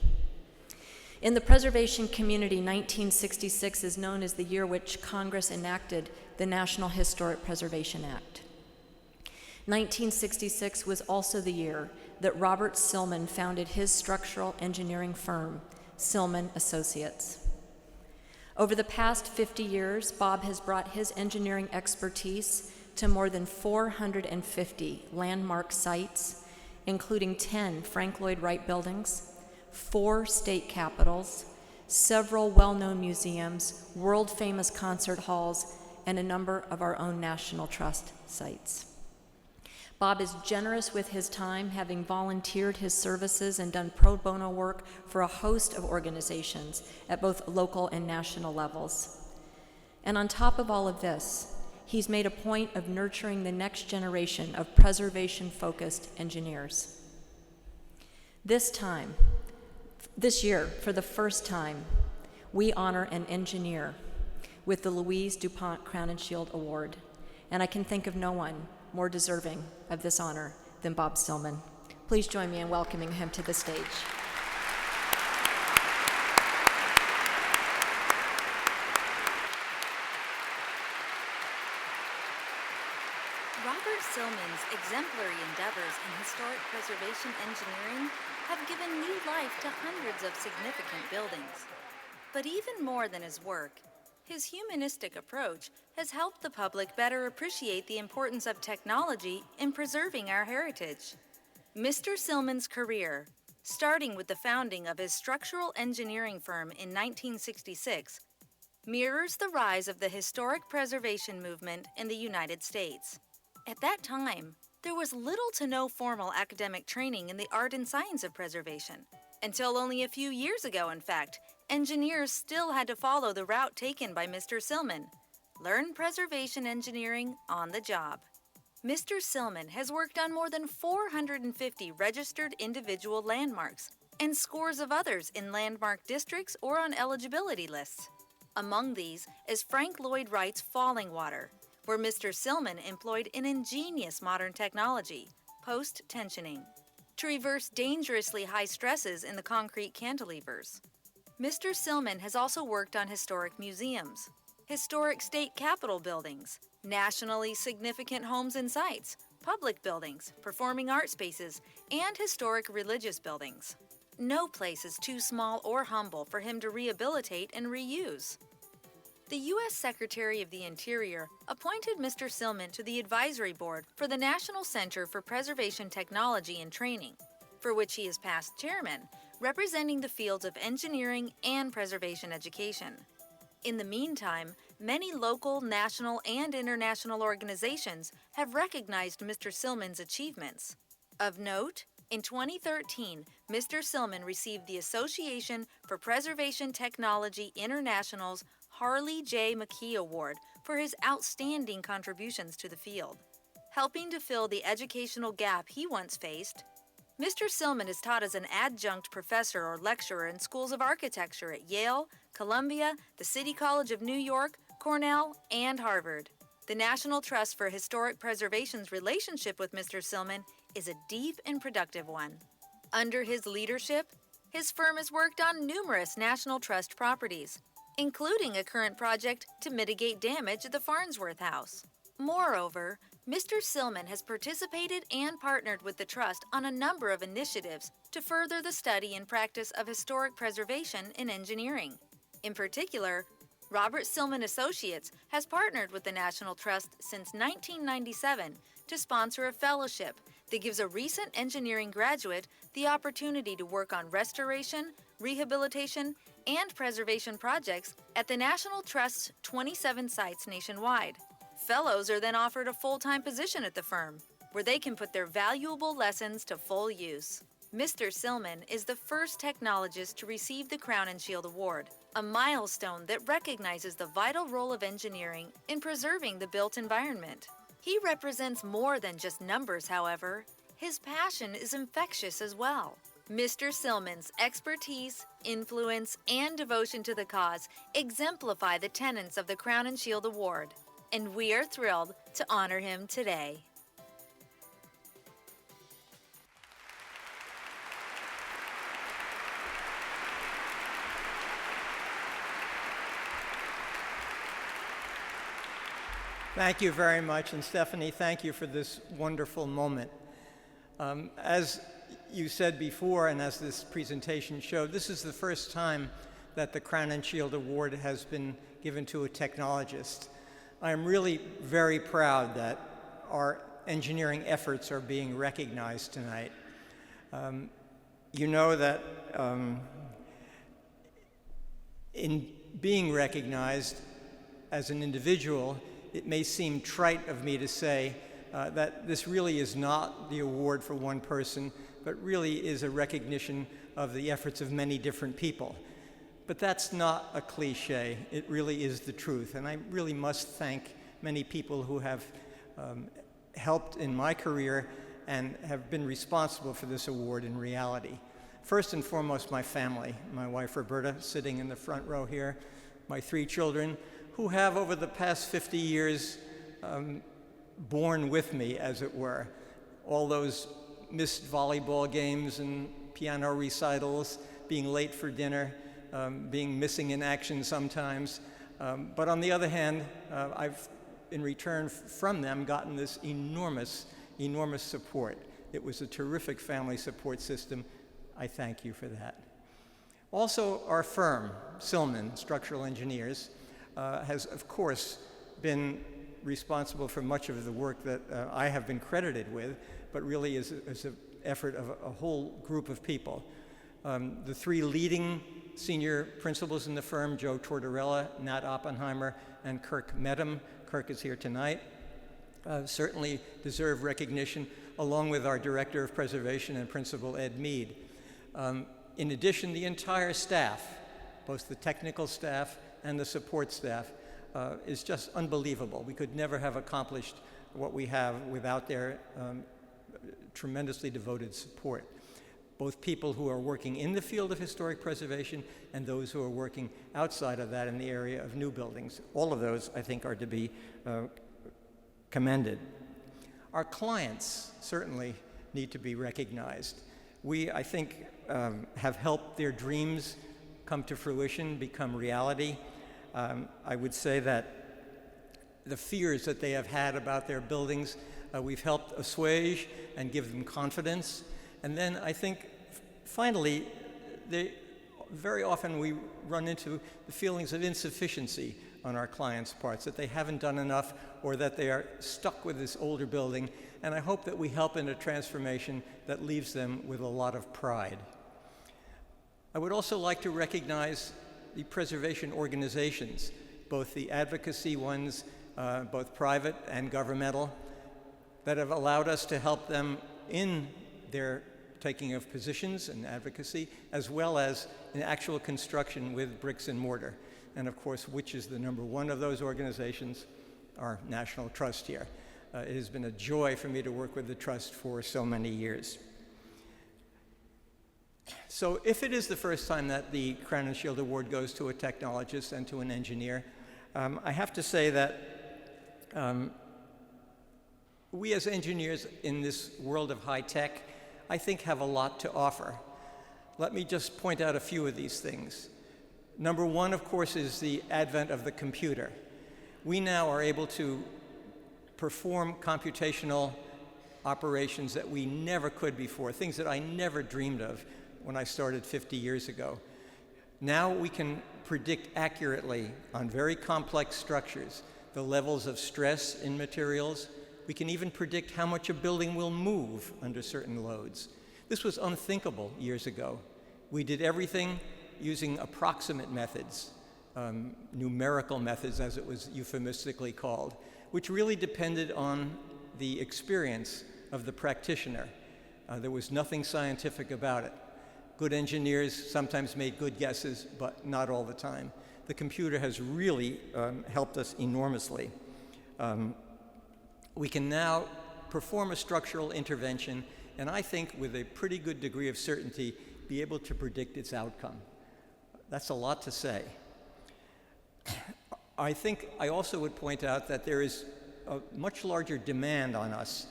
In the preservation community, 1966 is known as the year which Congress enacted the National Historic Preservation Act. 1966 was also the year that Robert Silman founded his structural engineering firm, Silman Associates. Over the past 50 years, Bob has brought his engineering expertise to more than 450 landmark sites, including 10 Frank Lloyd Wright buildings, 4 state capitals, several well-known museums, world-famous concert halls, and a number of our own National Trust sites. Bob is generous with his time, having volunteered his services and done pro bono work for a host of organizations at both local and national levels. And on top of all of this, he's made a point of nurturing the next generation of preservation-focused engineers. This year, for the first time, we honor an engineer with the Louise DuPont Crowninshield Award, and I can think of no one more deserving of this honor than Bob Silman. Please join me in welcoming him to the stage. Robert Silman's exemplary endeavors in historic preservation engineering have given new life to hundreds of significant buildings. But even more than his work, his humanistic approach has helped the public better appreciate the importance of technology in preserving our heritage. Mr. Silman's career, starting with the founding of his structural engineering firm in 1966, mirrors the rise of the historic preservation movement in the United States. At that time, there was little to no formal academic training in the art and science of preservation. Until only a few years ago, in fact, engineers still had to follow the route taken by Mr. Silman: learn preservation engineering on the job. Mr. Silman has worked on more than 450 registered individual landmarks and scores of others in landmark districts or on eligibility lists. Among these is Frank Lloyd Wright's Falling Water, where Mr. Silman employed an ingenious modern technology, post-tensioning, to reverse dangerously high stresses in the concrete cantilevers. Mr. Silman has also worked on historic museums, historic state capitol buildings, nationally significant homes and sites, public buildings, performing art spaces, and historic religious buildings. No place is too small or humble for him to rehabilitate and reuse. The U.S. Secretary of the Interior appointed Mr. Silman to the advisory board for the National Center for Preservation Technology and Training, for which he is past chairman, representing the fields of engineering and preservation education. In the meantime, many local, national, and international organizations have recognized Mr. Silman's achievements. Of note, in 2013, Mr. Silman received the Association for Preservation Technology International's Harley J. McKee Award for his outstanding contributions to the field. Helping to fill the educational gap he once faced, Mr. Silman is taught as an adjunct professor or lecturer in schools of architecture at Yale, Columbia, the City College of New York, Cornell, and Harvard. The National Trust for Historic Preservation's relationship with Mr. Silman is a deep and productive one. Under his leadership, his firm has worked on numerous National Trust properties, including a current project to mitigate damage at the Farnsworth House. Moreover, Mr. Silman has participated and partnered with the Trust on a number of initiatives to further the study and practice of historic preservation in engineering. In particular, Robert Silman Associates has partnered with the National Trust since 1997 to sponsor a fellowship that gives a recent engineering graduate the opportunity to work on restoration, rehabilitation, and preservation projects at the National Trust's 27 sites nationwide. Fellows are then offered a full-time position at the firm, where they can put their valuable lessons to full use. Mr. Silman is the first technologist to receive the Crowninshield Award, a milestone that recognizes the vital role of engineering in preserving the built environment. He represents more than just numbers, however. His passion is infectious as well. Mr. Silman's expertise, influence, and devotion to the cause exemplify the tenets of the Crowninshield Award, and we are thrilled to honor him today. Thank you very much, and Stephanie, thank you for this wonderful moment. As you said before, and as this presentation showed, this is the first time that the Crowninshield Award has been given to a technologist. I am really very proud that our engineering efforts are being recognized tonight. You know that in being recognized as an individual, it may seem trite of me to say that this really is not the award for one person, but really is a recognition of the efforts of many different people. But that's not a cliche. It really is the truth. And I really must thank many people who have helped in my career and have been responsible for this award in reality. First and foremost, my family, my wife Roberta, sitting in the front row here, my 3 children, who have over the past 50 years borne with me, as it were. All those missed volleyball games and piano recitals, being late for dinner, being missing in action sometimes. But on the other hand, I've, in return from them, gotten this enormous, enormous support. It was a terrific family support system. I thank you for that. Also, our firm, Silman Structural Engineers, has, of course, been responsible for much of the work that I have been credited with, but really is an effort of a whole group of people. The 3 leading senior principals in the firm, Joe Tortorella, Nat Oppenheimer, and Kirk Medham, Kirk is here tonight, certainly deserve recognition, along with our Director of Preservation and Principal Ed Mead. In addition, the entire staff, both the technical staff and the support staff, is just unbelievable. We could never have accomplished what we have without their tremendously devoted support. Both people who are working in the field of historic preservation and those who are working outside of that in the area of new buildings. All of those, I think, are to be commended. Our clients certainly need to be recognized. We, I think, have helped their dreams come to fruition, become reality. I would say that the fears that they have had about their buildings, we've helped assuage and give them confidence. And then I think, finally, very often we run into the feelings of insufficiency on our clients' parts, that they haven't done enough or that they are stuck with this older building. And I hope that we help in a transformation that leaves them with a lot of pride. I would also like to recognize the preservation organizations, both the advocacy ones, both private and governmental, that have allowed us to help them in their taking of positions and advocacy, as well as in actual construction with bricks and mortar. And of course, which is the #1 of those organizations? Our National Trust here. It has been a joy for me to work with the Trust for so many years. So if it is the first time that the Crowninshield Award goes to a technologist and to an engineer, I have to say that we as engineers in this world of high tech, I think, have a lot to offer. Let me just point out a few of these things. #1, of course, is the advent of the computer. We now are able to perform computational operations that we never could before, things that I never dreamed of when I started 50 years ago. Now we can predict accurately on very complex structures the levels of stress in materials. We can even predict how much a building will move under certain loads. This was unthinkable years ago. We did everything using approximate methods, numerical methods as it was euphemistically called, which really depended on the experience of the practitioner. There was nothing scientific about it. Good engineers sometimes made good guesses, but not all the time. The computer has really helped us enormously. We can now perform a structural intervention and I think with a pretty good degree of certainty, be able to predict its outcome. That's a lot to say. I think I also would point out that there is a much larger demand on us,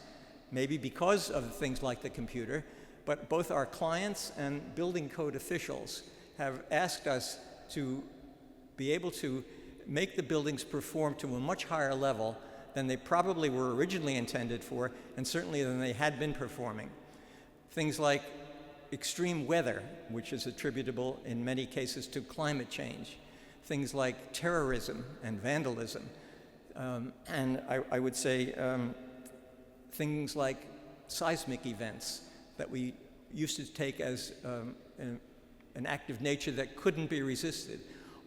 maybe because of things like the computer, but both our clients and building code officials have asked us to be able to make the buildings perform to a much higher level than they probably were originally intended for, and certainly than they had been performing. Things like extreme weather, which is attributable in many cases to climate change. Things like terrorism and vandalism. And I would say things like seismic events that we used to take as an act of nature that couldn't be resisted.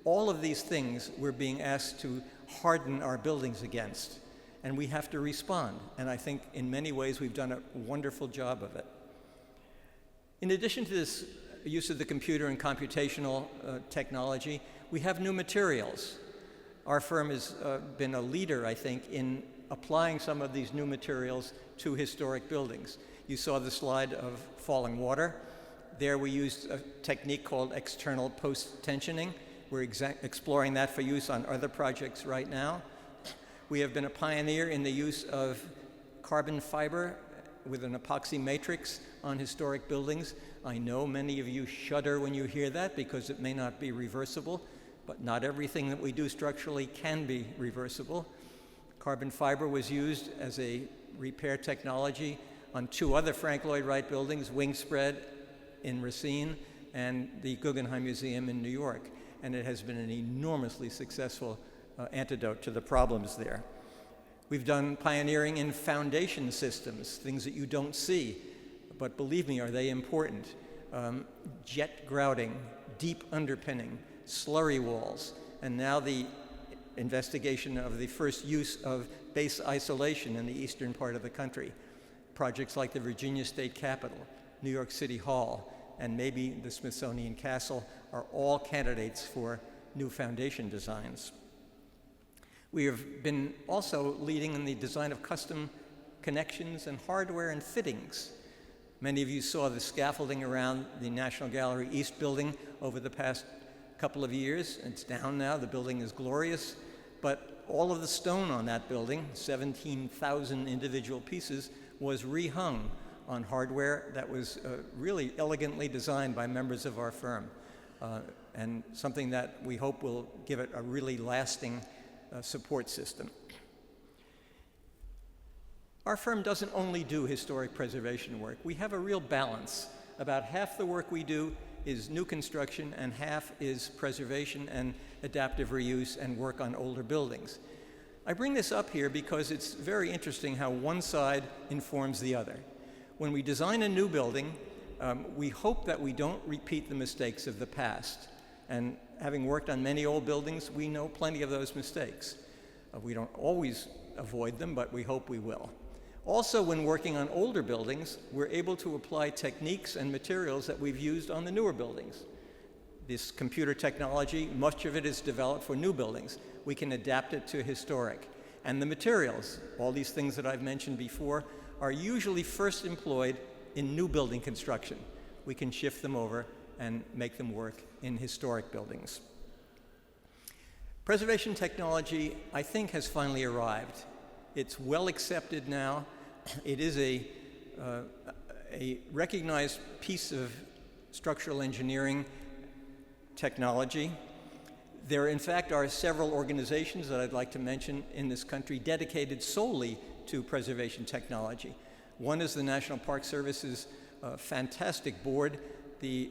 All of these things we're being asked to harden our buildings against, and we have to respond. And I think in many ways we've done a wonderful job of it. In addition to this use of the computer and computational technology, we have new materials. Our firm has been a leader, I think, in applying some of these new materials to historic buildings. You saw the slide of falling water. There we used a technique called external post-tensioning. We're exploring that for use on other projects right now. We have been a pioneer in the use of carbon fiber with an epoxy matrix on historic buildings. I know many of you shudder when you hear that because it may not be reversible, but not everything that we do structurally can be reversible. Carbon fiber was used as a repair technology on two other Frank Lloyd Wright buildings, Wingspread in Racine and the Guggenheim Museum in New York. And it has been an enormously successful antidote to the problems there. We've done pioneering in foundation systems, things that you don't see, but believe me, are they important? Jet grouting, deep underpinning, slurry walls, and now the investigation of the first use of base isolation in the eastern part of the country. Projects like the Virginia State Capitol, New York City Hall, and maybe the Smithsonian Castle are all candidates for new foundation designs. We have been also leading in the design of custom connections and hardware and fittings. Many of you saw the scaffolding around the National Gallery East building over the past couple of years. It's down now, the building is glorious, but all of the stone on that building, 17,000 individual pieces, was rehung on hardware that was really elegantly designed by members of our firm, and something that we hope will give it a really lasting support system. Our firm doesn't only do historic preservation work. We have a real balance. About half the work we do is new construction and half is preservation and adaptive reuse and work on older buildings. I bring this up here because it's very interesting how one side informs the other. When we design a new building, we hope that we don't repeat the mistakes of the past. And having worked on many old buildings, we know plenty of those mistakes. We don't always avoid them, but we hope we will. Also, when working on older buildings, we're able to apply techniques and materials that we've used on the newer buildings. This computer technology, much of it is developed for new buildings. We can adapt it to historic. And the materials, all these things that I've mentioned before, are usually first employed in new building construction. We can shift them over and make them work in historic buildings. Preservation technology, I think, has finally arrived. It's well accepted now. It is a recognized piece of structural engineering technology. There, in fact, are several organizations that I'd like to mention in this country dedicated solely to preservation technology. One is the National Park Service's fantastic board, the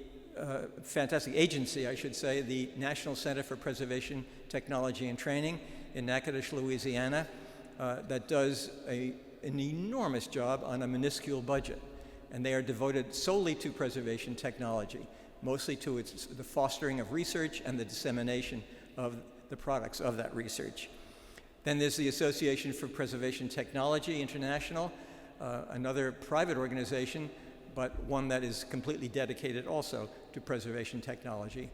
fantastic agency, I should say, the National Center for Preservation Technology and Training in Natchitoches, Louisiana, that does an enormous job on a minuscule budget. And they are devoted solely to preservation technology, mostly to the fostering of research and the dissemination of the products of that research. Then there's the Association for Preservation Technology International, another private organization, but one that is completely dedicated also to preservation technology.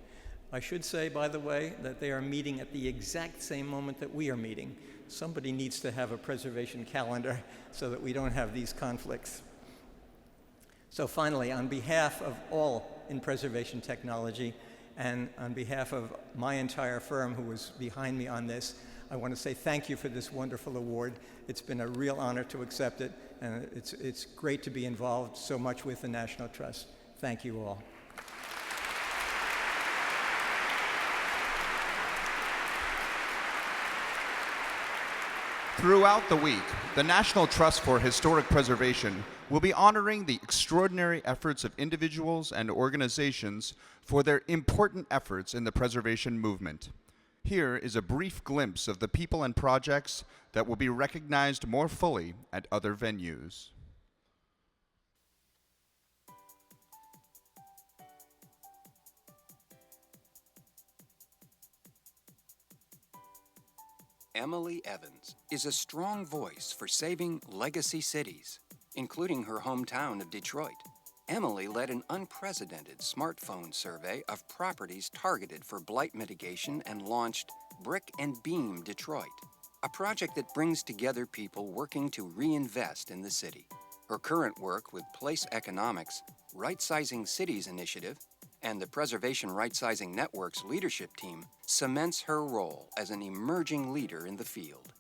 I should say, by the way, that they are meeting at the exact same moment that we are meeting. Somebody needs to have a preservation calendar so that we don't have these conflicts. So finally, on behalf of all in preservation technology and on behalf of my entire firm who was behind me on this, I want to say thank you for this wonderful award. It's been a real honor to accept it, and it's great to be involved so much with the National Trust. Thank you all. Throughout the week, the National Trust for Historic Preservation will be honoring the extraordinary efforts of individuals and organizations for their important efforts in the preservation movement. Here is a brief glimpse of the people and projects that will be recognized more fully at other venues. Emily Evans is a strong voice for saving legacy cities, including her hometown of Detroit. Emily led an unprecedented smartphone survey of properties targeted for blight mitigation and launched Brick and Beam Detroit, a project that brings together people working to reinvest in the city. Her current work with Place Economics, Right-Sizing Cities Initiative, and the Preservation Right-Sizing Network's leadership team cements her role as an emerging leader in the field.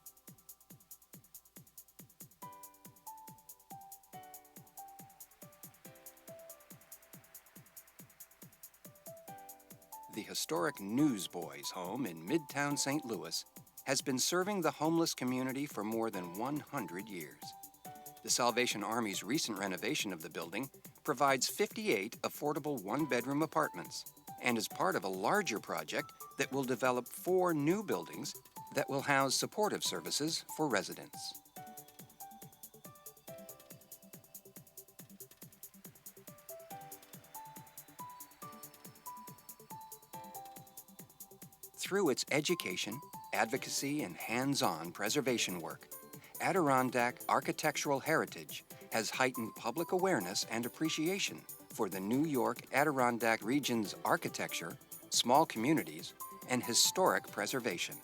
The historic Newsboys home in Midtown St. Louis has been serving the homeless community for more than 100 years. The Salvation Army's recent renovation of the building provides 58 affordable one-bedroom apartments and is part of a larger project that will develop 4 new buildings that will house supportive services for residents. Through its education, advocacy, and hands-on preservation work, Adirondack architectural heritage has heightened public awareness and appreciation for the New York Adirondack region's architecture, small communities, and historic preservation.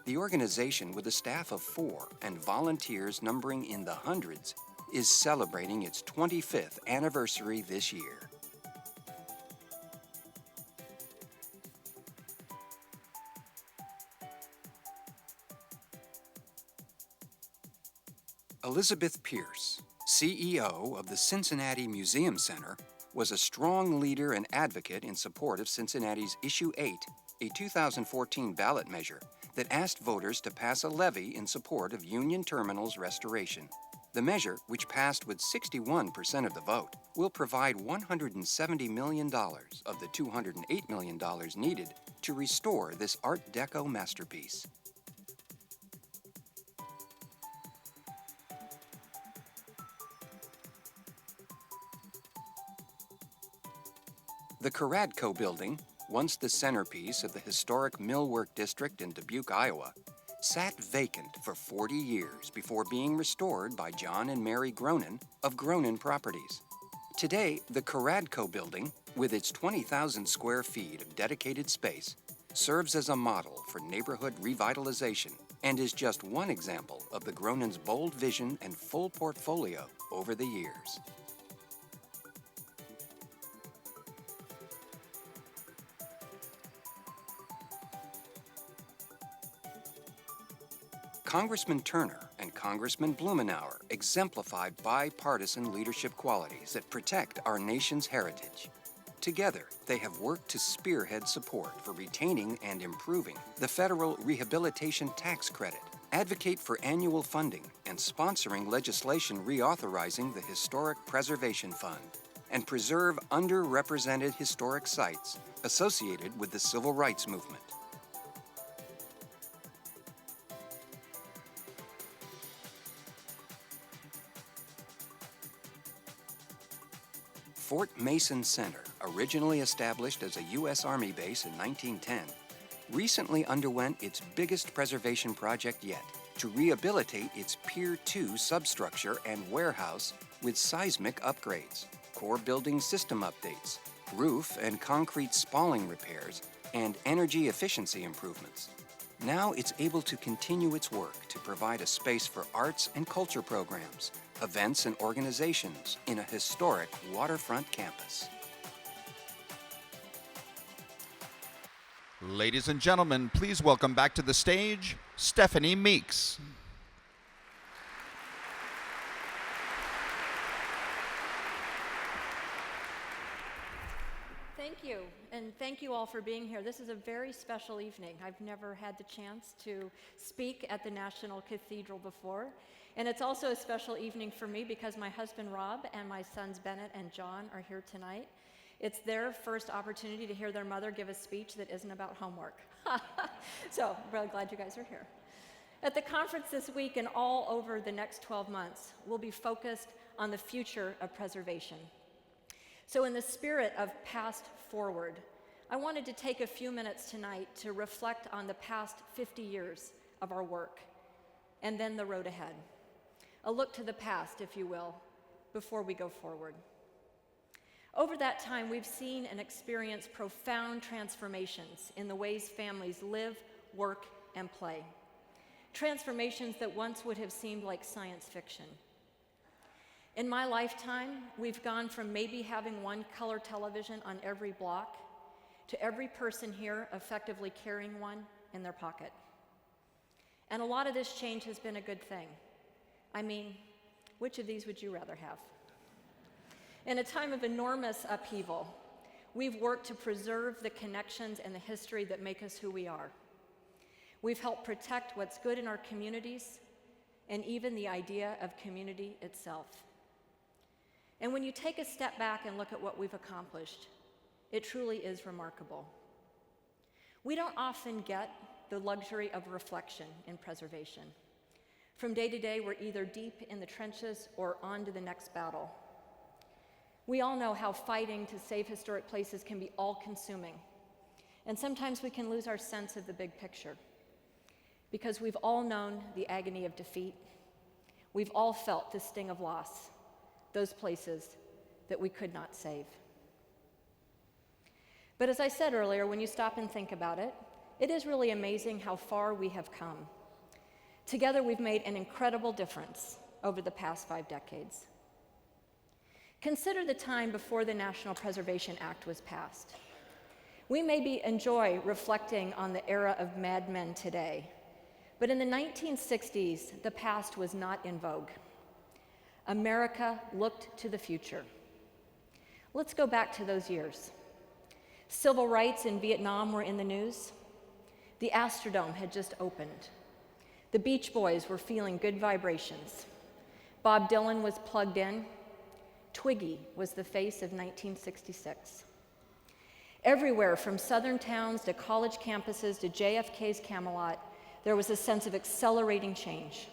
The organization, with a staff of 4 and volunteers numbering in the hundreds, is celebrating its 25th anniversary this year. Elizabeth Pierce, CEO of the Cincinnati Museum Center, was a strong leader and advocate in support of Cincinnati's Issue 8, a 2014 ballot measure that asked voters to pass a levy in support of Union Terminal's restoration. The measure, which passed with 61% of the vote, will provide $170 million of the $208 million needed to restore this Art Deco masterpiece. The Caradco building, once the centerpiece of the historic Millwork District in Dubuque, Iowa, sat vacant for 40 years before being restored by John and Mary Gronin of Gronin Properties. Today, the Caradco building, with its 20,000 square feet of dedicated space, serves as a model for neighborhood revitalization and is just one example of the Gronin's bold vision and full portfolio over the years. Congressman Turner and Congressman Blumenauer exemplified bipartisan leadership qualities that protect our nation's heritage. Together, they have worked to spearhead support for retaining and improving the federal rehabilitation tax credit, advocate for annual funding and sponsoring legislation reauthorizing the Historic Preservation Fund, and preserve underrepresented historic sites associated with the Civil Rights Movement. Fort Mason Center, originally established as a U.S. Army base in 1910, recently underwent its biggest preservation project yet to rehabilitate its Pier 2 substructure and warehouse with seismic upgrades, core building system updates, roof and concrete spalling repairs, and energy efficiency improvements. Now it's able to continue its work to provide a space for arts and culture programs, events and organizations in a historic waterfront campus. Ladies and gentlemen, please welcome back to the stage, Stephanie Meeks. Thank you, and thank you all for being here. This is a very special evening. I've never had the chance to speak at the National Cathedral before, and it's also a special evening for me because my husband Rob and my sons Bennett and John are here tonight. It's their first opportunity to hear their mother give a speech that isn't about homework. So I'm really glad you guys are here. At the conference this week and all over the next 12 months, we'll be focused on the future of preservation. So in the spirit of PastForward, I wanted to take a few minutes tonight to reflect on the past 50 years of our work, and then the road ahead. A look to the past, if you will, before we go forward. Over that time, we've seen and experienced profound transformations in the ways families live, work, and play. Transformations that once would have seemed like science fiction. In my lifetime, we've gone from maybe having one color television on every block to every person here effectively carrying one in their pocket. And a lot of this change has been a good thing. I mean, which of these would you rather have? In a time of enormous upheaval, we've worked to preserve the connections and the history that make us who we are. We've helped protect what's good in our communities and even the idea of community itself. And when you take a step back and look at what we've accomplished, it truly is remarkable. We don't often get the luxury of reflection in preservation. From day to day, we're either deep in the trenches or on to the next battle. We all know how fighting to save historic places can be all-consuming, and sometimes we can lose our sense of the big picture, because we've all known the agony of defeat. We've all felt the sting of loss, those places that we could not save. But as I said earlier, when you stop and think about it, it is really amazing how far we have come. Together, we've made an incredible difference over the past 5 decades. Consider the time before the National Preservation Act was passed. We maybe enjoy reflecting on the era of Mad Men today, but in the 1960s, the past was not in vogue. America looked to the future. Let's go back to those years. Civil rights in Vietnam were in the news. The Astrodome had just opened. The Beach Boys were feeling good vibrations. Bob Dylan was plugged in. Twiggy was the face of 1966. Everywhere from southern towns to college campuses to JFK's Camelot, there was a sense of accelerating change,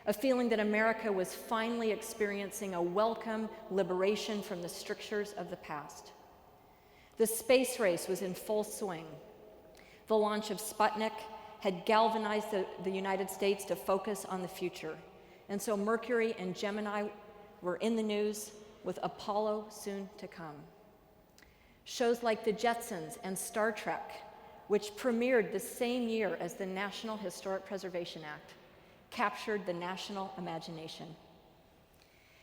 a feeling that America was finally experiencing a welcome liberation from the strictures of the past. The space race was in full swing. The launch of Sputnik had galvanized the United States to focus on the future, and so Mercury and Gemini were in the news, with Apollo soon to come. Shows like The Jetsons and Star Trek, which premiered the same year as the National Historic Preservation Act, captured the national imagination.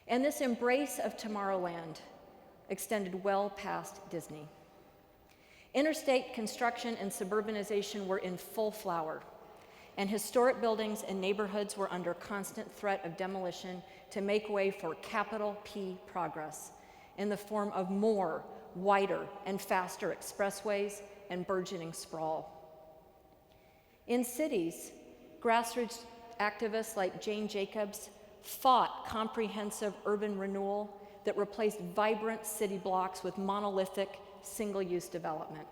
And this embrace of Tomorrowland extended well past Disney. Interstate construction and suburbanization were in full flower, and historic buildings and neighborhoods were under constant threat of demolition to make way for capital P progress in the form of more, wider, and faster expressways and burgeoning sprawl. In cities, grassroots activists like Jane Jacobs fought comprehensive urban renewal that replaced vibrant city blocks with monolithic, single-use development.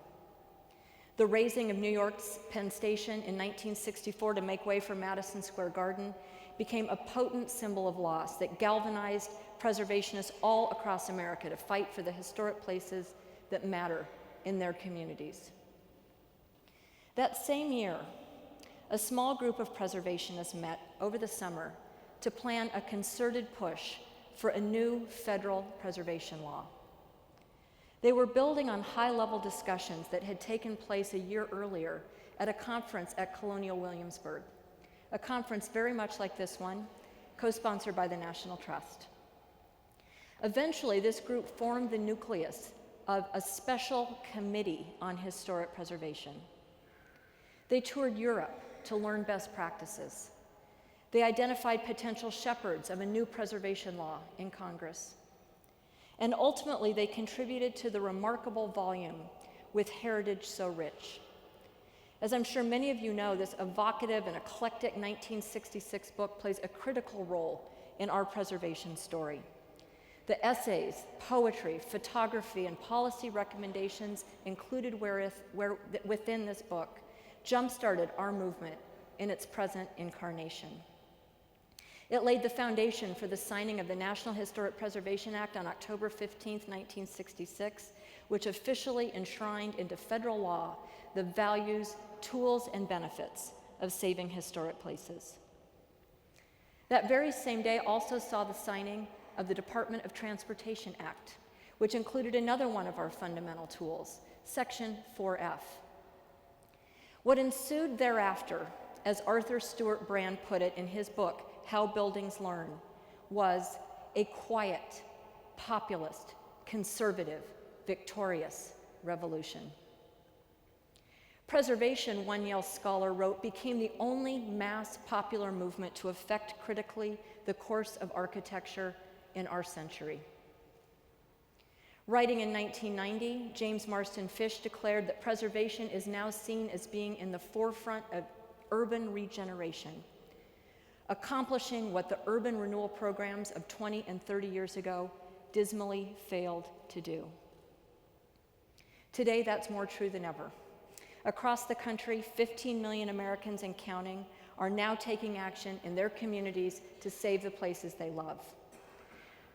The razing of New York's Penn Station in 1964 to make way for Madison Square Garden became a potent symbol of loss that galvanized preservationists all across America to fight for the historic places that matter in their communities. That same year, a small group of preservationists met over the summer to plan a concerted push for a new federal preservation law. They were building on high-level discussions that had taken place a year earlier at a conference at Colonial Williamsburg, a conference very much like this one, co-sponsored by the National Trust. Eventually, this group formed the nucleus of a special committee on historic preservation. They toured Europe to learn best practices. They identified potential shepherds of a new preservation law in Congress. And ultimately, they contributed to the remarkable volume With Heritage So Rich. As I'm sure many of you know, this evocative and eclectic 1966 book plays a critical role in our preservation story. The essays, poetry, photography, and policy recommendations included within this book jump-started our movement in its present incarnation. It laid the foundation for the signing of the National Historic Preservation Act on October 15, 1966, which officially enshrined into federal law the values, tools, and benefits of saving historic places. That very same day also saw the signing of the Department of Transportation Act, which included another one of our fundamental tools, Section 4F. What ensued thereafter, as Arthur Stewart Brand put it in his book, How Buildings Learn, was a quiet, populist, conservative, victorious revolution. Preservation, one Yale scholar wrote, became the only mass popular movement to affect critically the course of architecture in our century. Writing in 1990, James Marston Fish declared that preservation is now seen as being in the forefront of urban regeneration, accomplishing what the urban renewal programs of 20 and 30 years ago dismally failed to do. Today, that's more true than ever. Across the country, 15 million Americans and counting are now taking action in their communities to save the places they love.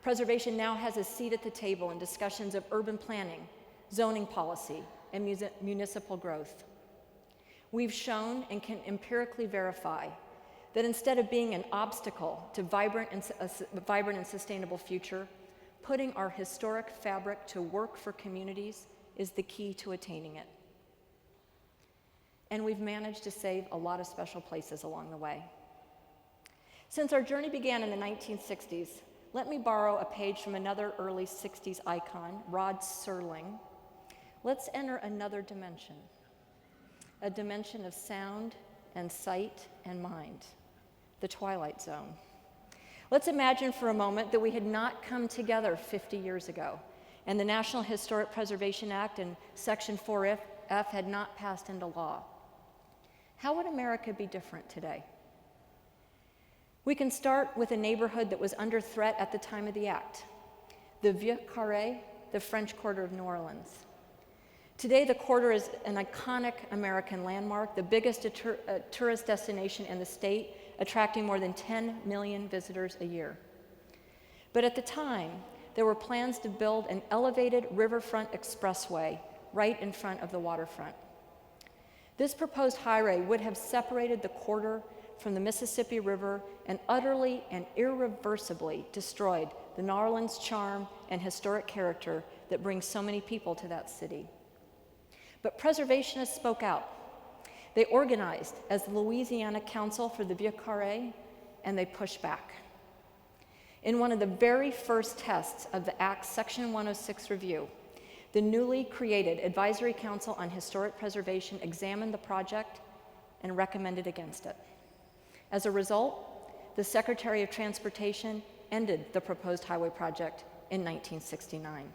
Preservation now has a seat at the table in discussions of urban planning, zoning policy, and municipal growth. We've shown and can empirically verify that instead of being an obstacle to vibrant and sustainable future, putting our historic fabric to work for communities is the key to attaining it. And we've managed to save a lot of special places along the way. Since our journey began in the 1960s, let me borrow a page from another early 60s icon, Rod Serling. Let's enter another dimension, a dimension of sound and sight and mind, the Twilight Zone. Let's imagine for a moment that we had not come together 50 years ago, and the National Historic Preservation Act and Section 4F had not passed into law. How would America be different today? We can start with a neighborhood that was under threat at the time of the act, the Vieux Carré, the French Quarter of New Orleans. Today, the quarter is an iconic American landmark, the biggest tourist destination in the state, attracting more than 10 million visitors a year. But at the time, there were plans to build an elevated riverfront expressway right in front of the waterfront. This proposed highway would have separated the quarter from the Mississippi River and utterly and irreversibly destroyed the New Orleans charm and historic character that brings so many people to that city. But preservationists spoke out. They organized as the Louisiana Council for the Vieux Carré, and they pushed back. In one of the very first tests of the Act's Section 106 review, the newly created Advisory Council on Historic Preservation examined the project and recommended against it. As a result, the Secretary of Transportation ended the proposed highway project in 1969.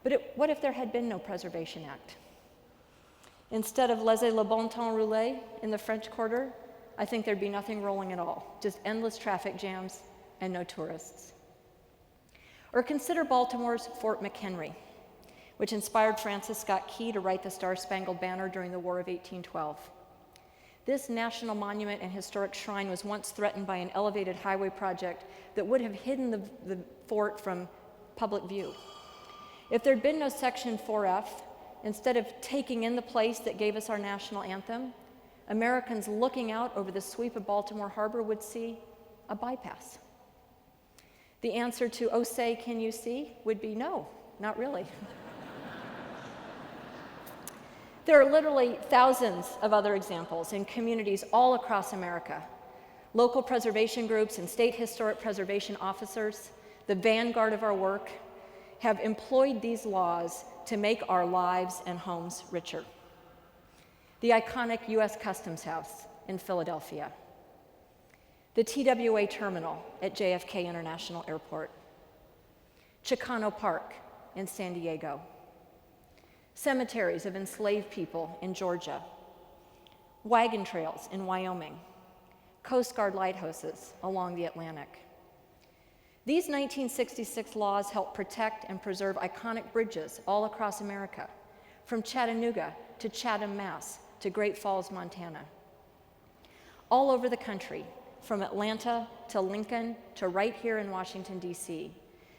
But what if there had been no Preservation Act? Instead of laissez le bon temps rouler in the French Quarter, I think there'd be nothing rolling at all, just endless traffic jams and no tourists. Or consider Baltimore's Fort McHenry, which inspired Francis Scott Key to write the Star-Spangled Banner during the War of 1812. This national monument and historic shrine was once threatened by an elevated highway project that would have hidden the fort from public view. If there'd been no Section 4F, instead of taking in the place that gave us our national anthem, Americans looking out over the sweep of Baltimore Harbor would see a bypass. The answer to, "Oh, say, can you see?" would be no, not really. There are literally thousands of other examples in communities all across America. Local preservation groups and state historic preservation officers, the vanguard of our work, have employed these laws to make our lives and homes richer. The iconic U.S. Customs House in Philadelphia, the TWA terminal at JFK International Airport, Chicano Park in San Diego, cemeteries of enslaved people in Georgia, wagon trails in Wyoming, Coast Guard lighthouses along the Atlantic. These 1966 laws help protect and preserve iconic bridges all across America, from Chattanooga to Chatham, Mass, to Great Falls, Montana. All over the country, from Atlanta to Lincoln to right here in Washington, D.C.,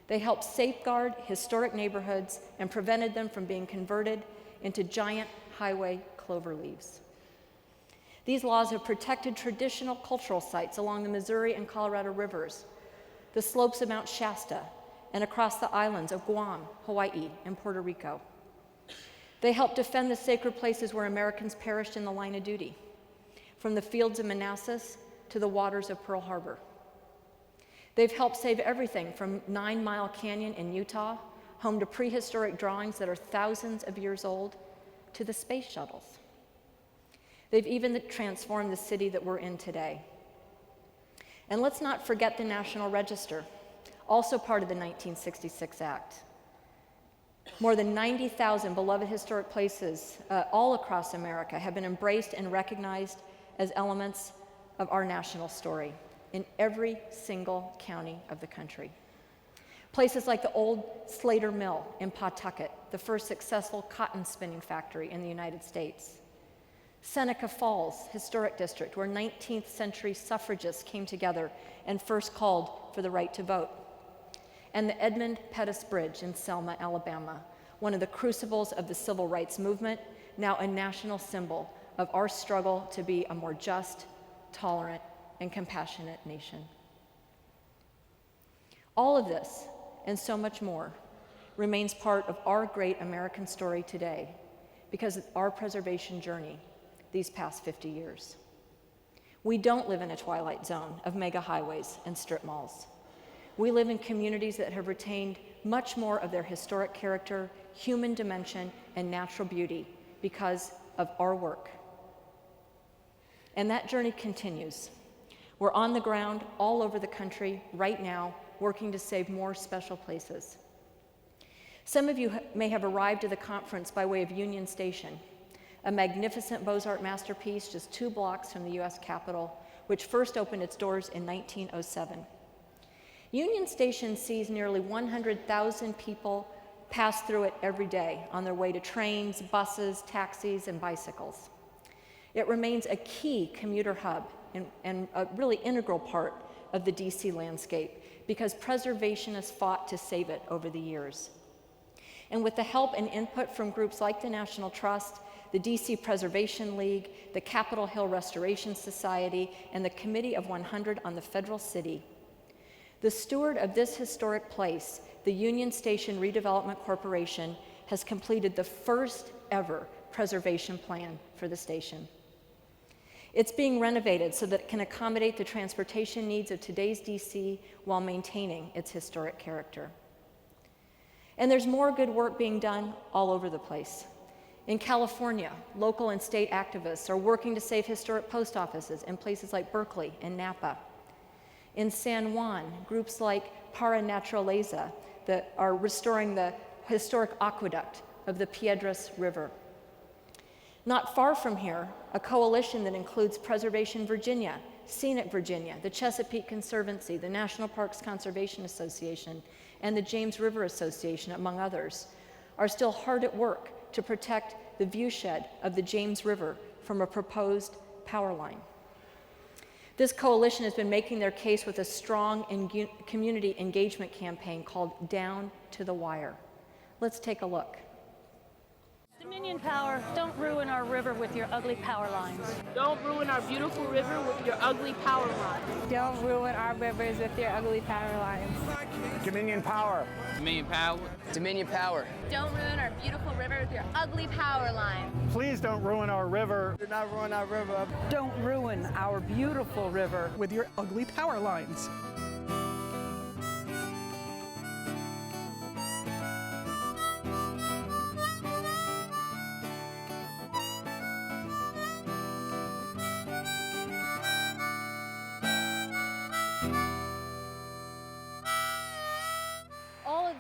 they helped safeguard historic neighborhoods and prevented them from being converted into giant highway clover leaves. These laws have protected traditional cultural sites along the Missouri and Colorado rivers, the slopes of Mount Shasta, and across the islands of Guam, Hawaii, and Puerto Rico. They helped defend the sacred places where Americans perished in the line of duty, from the fields of Manassas to the waters of Pearl Harbor. They've helped save everything from 9 Mile Canyon in Utah, home to prehistoric drawings that are thousands of years old, to the space shuttles. They've even transformed the city that we're in today. And let's not forget the National Register, also part of the 1966 Act. More than 90,000 beloved historic places all across America have been embraced and recognized as elements of our national story in every single county of the country. Places like the old Slater Mill in Pawtucket, the first successful cotton spinning factory in the United States. Seneca Falls Historic District, where 19th century suffragists came together and first called for the right to vote. And the Edmund Pettus Bridge in Selma, Alabama, one of the crucibles of the civil rights movement, now a national symbol of our struggle to be a more just, tolerant, and compassionate nation. All of this, and so much more, remains part of our great American story today because of our preservation journey these past 50 years. We don't live in a twilight zone of mega highways and strip malls. We live in communities that have retained much more of their historic character, human dimension, and natural beauty because of our work. And that journey continues. We're on the ground all over the country right now, working to save more special places. Some of you may have arrived to the conference by way of Union Station, a magnificent Beaux-Arts masterpiece just 2 blocks from the U.S. Capitol, which first opened its doors in 1907. Union Station sees nearly 100,000 people pass through it every day on their way to trains, buses, taxis, and bicycles. It remains a key commuter hub and a really integral part of the DC landscape because preservationists fought to save it over the years. And with the help and input from groups like the National Trust, the DC Preservation League, the Capitol Hill Restoration Society, and the Committee of 100 on the Federal City, the steward of this historic place, the Union Station Redevelopment Corporation, has completed the first ever preservation plan for the station. It's being renovated so that it can accommodate the transportation needs of today's DC while maintaining its historic character. And there's more good work being done all over the place. In California, local and state activists are working to save historic post offices in places like Berkeley and Napa. In San Juan, groups like Para Naturaleza that are restoring the historic aqueduct of the Piedras River. Not far from here, a coalition that includes Preservation Virginia, Scenic Virginia, the Chesapeake Conservancy, the National Parks Conservation Association, and the James River Association, among others, are still hard at work to protect the viewshed of the James River from a proposed power line. This coalition has been making their case with a strong community engagement campaign called Down to the Wire. Let's take a look. Dominion Power, don't ruin our river with your ugly power lines. Don't ruin our beautiful river with your ugly power lines. Don't ruin our rivers with your ugly power lines. Dominion Power. Dominion Power. Dominion Power. Don't ruin our beautiful river with your ugly power lines. Please don't ruin our river. Do not ruin our river. Don't ruin our beautiful river with your ugly power lines.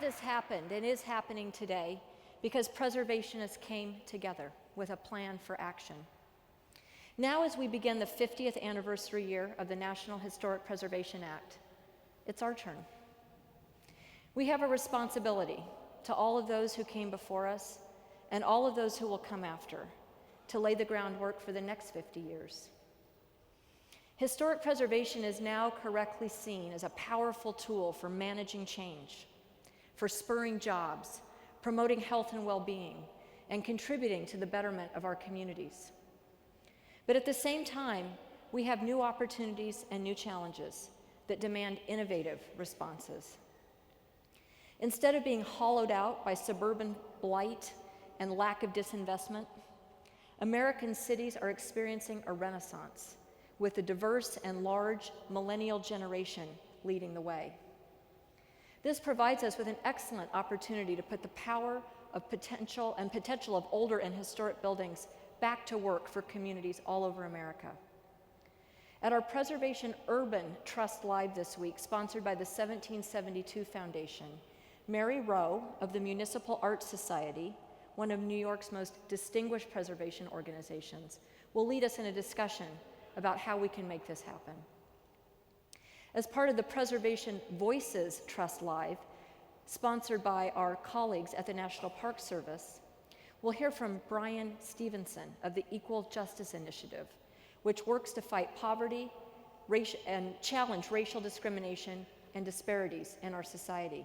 This happened and is happening today because preservationists came together with a plan for action. Now, as we begin the 50th anniversary year of the National Historic Preservation Act, it's our turn. We have a responsibility to all of those who came before us and all of those who will come after to lay the groundwork for the next 50 years. Historic preservation is now correctly seen as a powerful tool for managing change, for spurring jobs, promoting health and well-being, and contributing to the betterment of our communities. But at the same time, we have new opportunities and new challenges that demand innovative responses. Instead of being hollowed out by suburban blight and lack of disinvestment, American cities are experiencing a renaissance with a diverse and large millennial generation leading the way. This provides us with an excellent opportunity to put the power of potential of older and historic buildings back to work for communities all over America. At our Preservation Urban TrustLive this week, sponsored by the 1772 Foundation, Mary Rowe of the Municipal Arts Society, one of New York's most distinguished preservation organizations, will lead us in a discussion about how we can make this happen. As part of the Preservation Voices TrustLive, sponsored by our colleagues at the National Park Service, we'll hear from Brian Stevenson of the Equal Justice Initiative, which works to fight poverty and challenge racial discrimination and disparities in our society.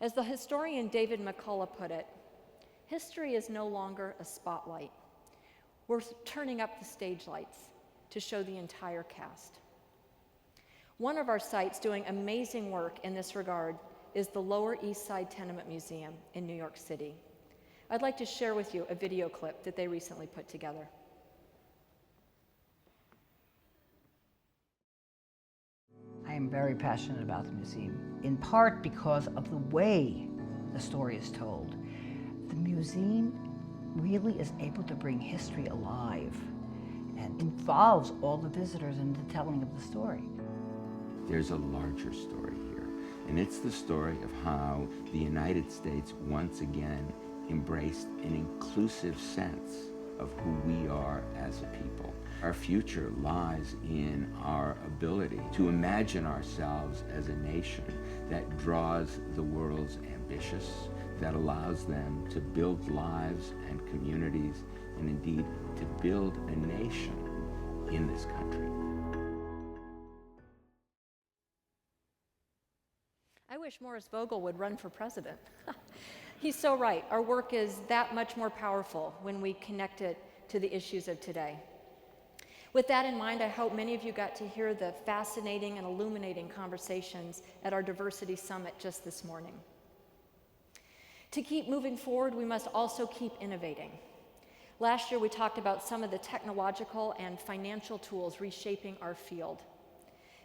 As the historian David McCullough put it, history is no longer a spotlight. We're turning up the stage lights to show the entire cast. One of our sites doing amazing work in this regard is the Lower East Side Tenement Museum in New York City. I'd like to share with you a video clip that they recently put together. I am very passionate about the museum, in part because of the way the story is told. The museum really is able to bring history alive and involves all the visitors in the telling of the story. There's a larger story here, and it's the story of how the United States once again embraced an inclusive sense of who we are as a people. Our future lies in our ability to imagine ourselves as a nation that draws the world's ambitious, that allows them to build lives and communities, and indeed to build a nation in this country. I wish Morris Vogel would run for president. He's so right. Our work is that much more powerful when we connect it to the issues of today. With that in mind, I hope many of you got to hear the fascinating and illuminating conversations at our Diversity Summit just this morning. To keep moving forward, we must also keep innovating. Last year, we talked about some of the technological and financial tools reshaping our field.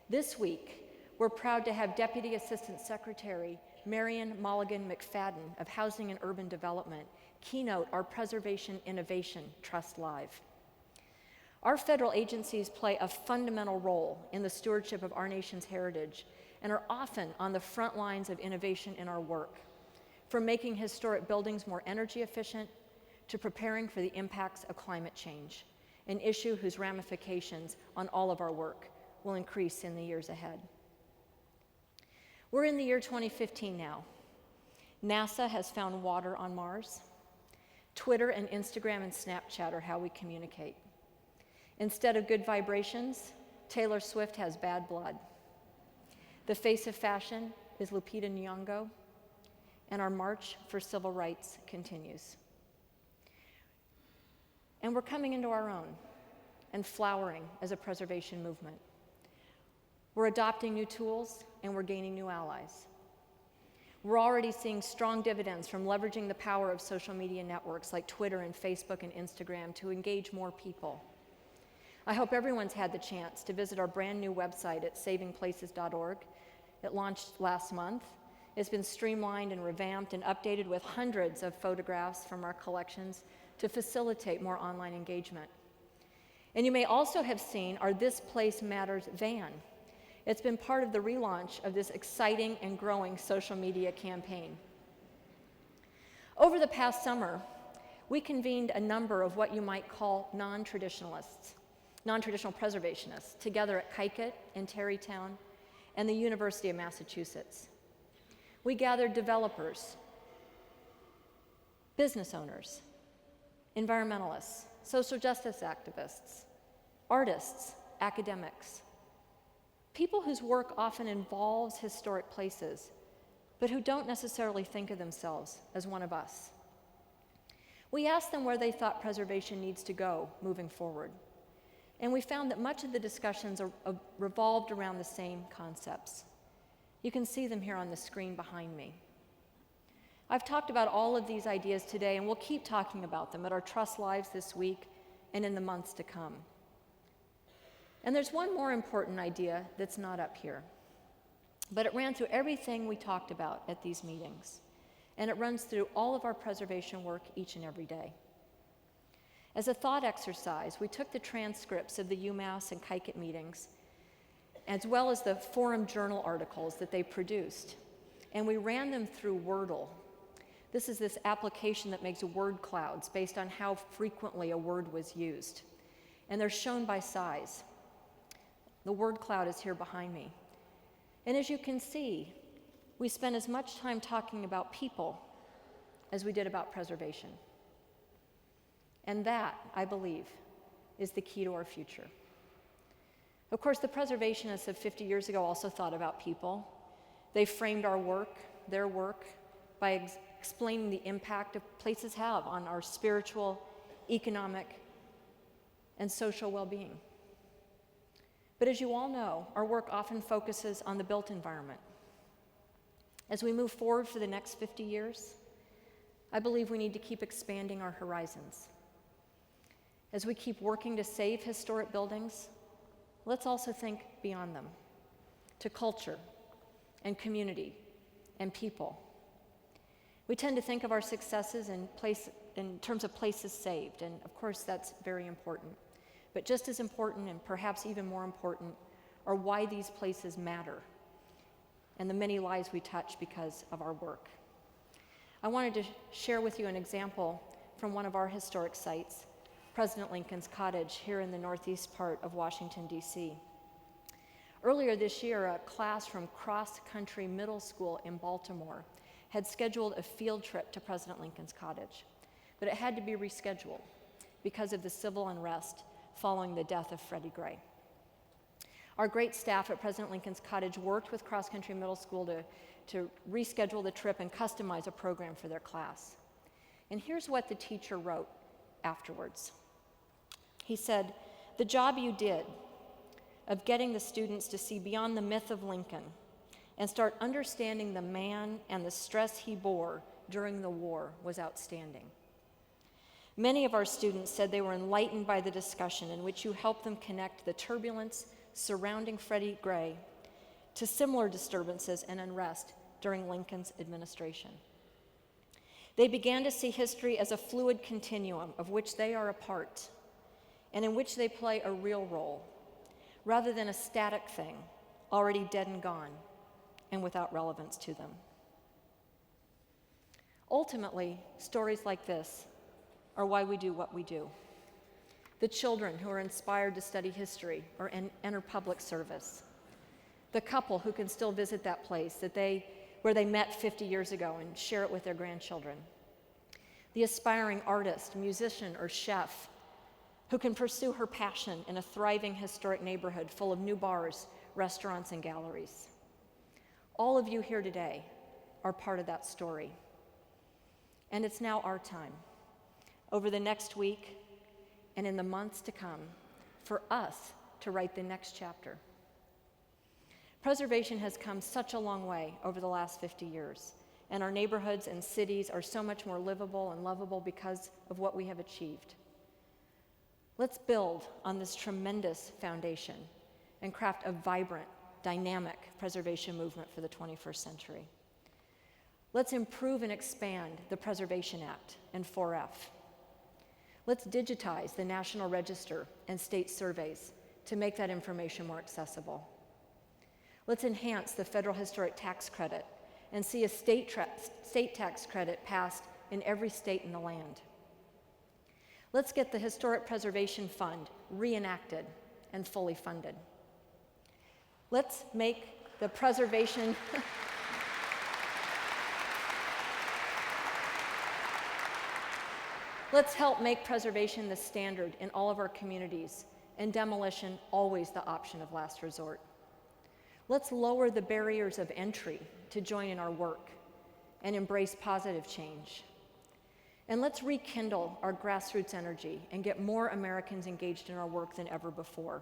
This week, we're proud to have Deputy Assistant Secretary Marion Mulligan McFadden of Housing and Urban Development keynote our Preservation Innovation TrustLive. Our federal agencies play a fundamental role in the stewardship of our nation's heritage and are often on the front lines of innovation in our work, from making historic buildings more energy efficient to preparing for the impacts of climate change, an issue whose ramifications on all of our work will increase in the years ahead. We're in the year 2015 now. NASA has found water on Mars. Twitter and Instagram and Snapchat are how we communicate. Instead of good vibrations, Taylor Swift has bad blood. The face of fashion is Lupita Nyong'o, and our march for civil rights continues. And we're coming into our own and flowering as a preservation movement. We're adopting new tools and we're gaining new allies. We're already seeing strong dividends from leveraging the power of social media networks like Twitter and Facebook and Instagram to engage more people. I hope everyone's had the chance to visit our brand new website at savingplaces.org. It launched last month. It's been streamlined and revamped and updated with hundreds of photographs from our collections to facilitate more online engagement. And you may also have seen our This Place Matters van. It's been part of the relaunch of this exciting and growing social media campaign. Over the past summer, we convened a number of what you might call non-traditional preservationists, together at Keynote in Tarrytown and the University of Massachusetts. We gathered developers, business owners, environmentalists, social justice activists, artists, academics, people whose work often involves historic places, but who don't necessarily think of themselves as one of us. We asked them where they thought preservation needs to go moving forward, and we found that much of the discussions revolved around the same concepts. You can see them here on the screen behind me. I've talked about all of these ideas today, and we'll keep talking about them at our TrustLives this week and in the months to come. And there's one more important idea that's not up here, but it ran through everything we talked about at these meetings, and it runs through all of our preservation work each and every day. As a thought exercise, we took the transcripts of the UMass and Keynote meetings, as well as the Forum Journal articles that they produced, and we ran them through Wordle. This is this application that makes word clouds based on how frequently a word was used, and they're shown by size. The word cloud is here behind me. And as you can see, we spent as much time talking about people as we did about preservation. And that, I believe, is the key to our future. Of course, the preservationists of 50 years ago also thought about people. They framed our work, their work, by explaining the impact of places have on our spiritual, economic, and social well-being. But as you all know, our work often focuses on the built environment. As we move forward for the next 50 years, I believe we need to keep expanding our horizons. As we keep working to save historic buildings, let's also think beyond them, to culture and community and people. We tend to think of our successes in terms of places saved, and of course that's very important. But just as important, and perhaps even more important, are why these places matter and the many lives we touch because of our work. I wanted to share with you an example from one of our historic sites, President Lincoln's Cottage here in the northeast part of Washington, D.C. Earlier this year, a class from Cross Country Middle School in Baltimore had scheduled a field trip to President Lincoln's Cottage, but it had to be rescheduled because of the civil unrest following the death of Freddie Gray. Our great staff at President Lincoln's Cottage worked with Cross Country Middle School to reschedule the trip and customize a program for their class. And here's what the teacher wrote afterwards. He said, "The job you did of getting the students to see beyond the myth of Lincoln and start understanding the man and the stress he bore during the war was outstanding. Many of our students said they were enlightened by the discussion in which you helped them connect the turbulence surrounding Freddie Gray to similar disturbances and unrest during Lincoln's administration. They began to see history as a fluid continuum of which they are a part and in which they play a real role, rather than a static thing already dead and gone and without relevance to them." Ultimately, stories like this are why we do what we do. The children who are inspired to study history or enter public service. The couple who can still visit that place where they met 50 years ago and share it with their grandchildren. The aspiring artist, musician, or chef who can pursue her passion in a thriving historic neighborhood full of new bars, restaurants, and galleries. All of you here today are part of that story. And it's now our time. Over the next week, and in the months to come for us to write the next chapter. Preservation has come such a long way over the last 50 years, and our neighborhoods and cities are so much more livable and lovable because of what we have achieved. Let's build on this tremendous foundation and craft a vibrant, dynamic preservation movement for the 21st century. Let's improve and expand the Preservation Act and 4F. Let's digitize the National Register and state surveys to make that information more accessible. Let's enhance the federal historic tax credit and see a state tax credit passed in every state in the land. Let's get the Historic Preservation Fund reenacted and fully funded. Let's make the preservation Let's help make preservation the standard in all of our communities and demolition always the option of last resort. Let's lower the barriers of entry to join in our work and embrace positive change. And let's rekindle our grassroots energy and get more Americans engaged in our work than ever before,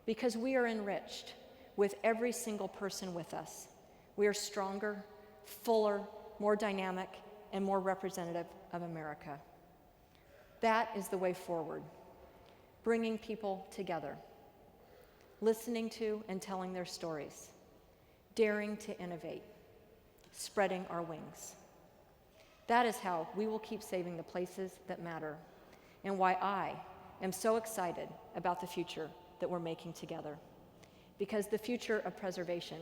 because we are enriched with every single person with us. We are stronger, fuller, more dynamic, and more representative of America. That is the way forward, bringing people together, listening to and telling their stories, daring to innovate, spreading our wings. That is how we will keep saving the places that matter, and why I am so excited about the future that we're making together. Because the future of preservation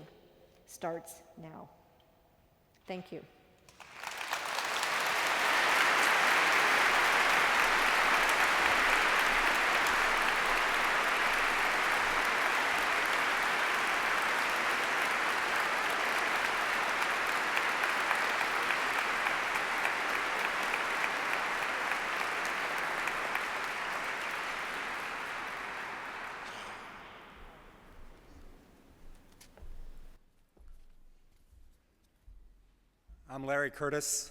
starts now. Thank you. I'm Larry Curtis,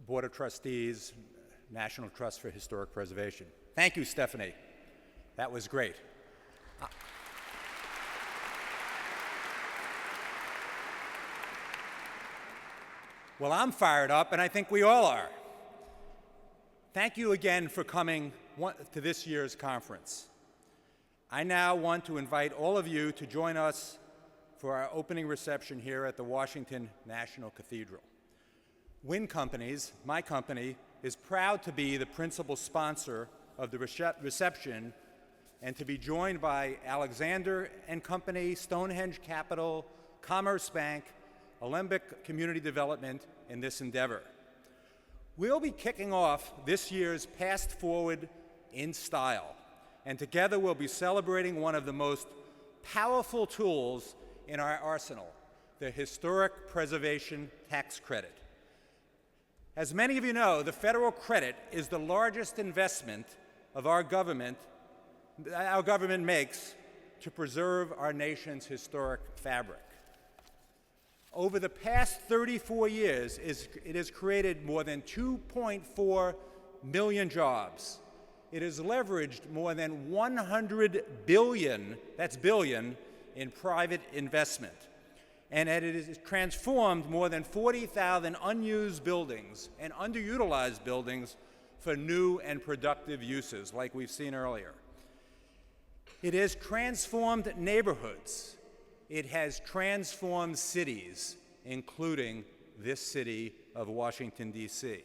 Board of Trustees, National Trust for Historic Preservation. Thank you, Stephanie. That was great. Well, I'm fired up, and I think we all are. Thank you again for coming to this year's conference. I now want to invite all of you to join us for our opening reception here at the Washington National Cathedral. Wynn Companies, my company, is proud to be the principal sponsor of the reception and to be joined by Alexander & Company, Stonehenge Capital, Commerce Bank, Alembic Community Development in this endeavor. We'll be kicking off this year's PastForward in style, and together we'll be celebrating one of the most powerful tools in our arsenal, the Historic Preservation Tax Credit. As many of you know, the federal credit is the largest investment of our government makes to preserve our nation's historic fabric. Over the past 34 years, it has created more than 2.4 million jobs. It has leveraged more than 100 billion, that's billion, in private investment. And it has transformed more than 40,000 unused buildings and underutilized buildings for new and productive uses, like we've seen earlier. It has transformed neighborhoods. It has transformed cities, including this city of Washington, D.C.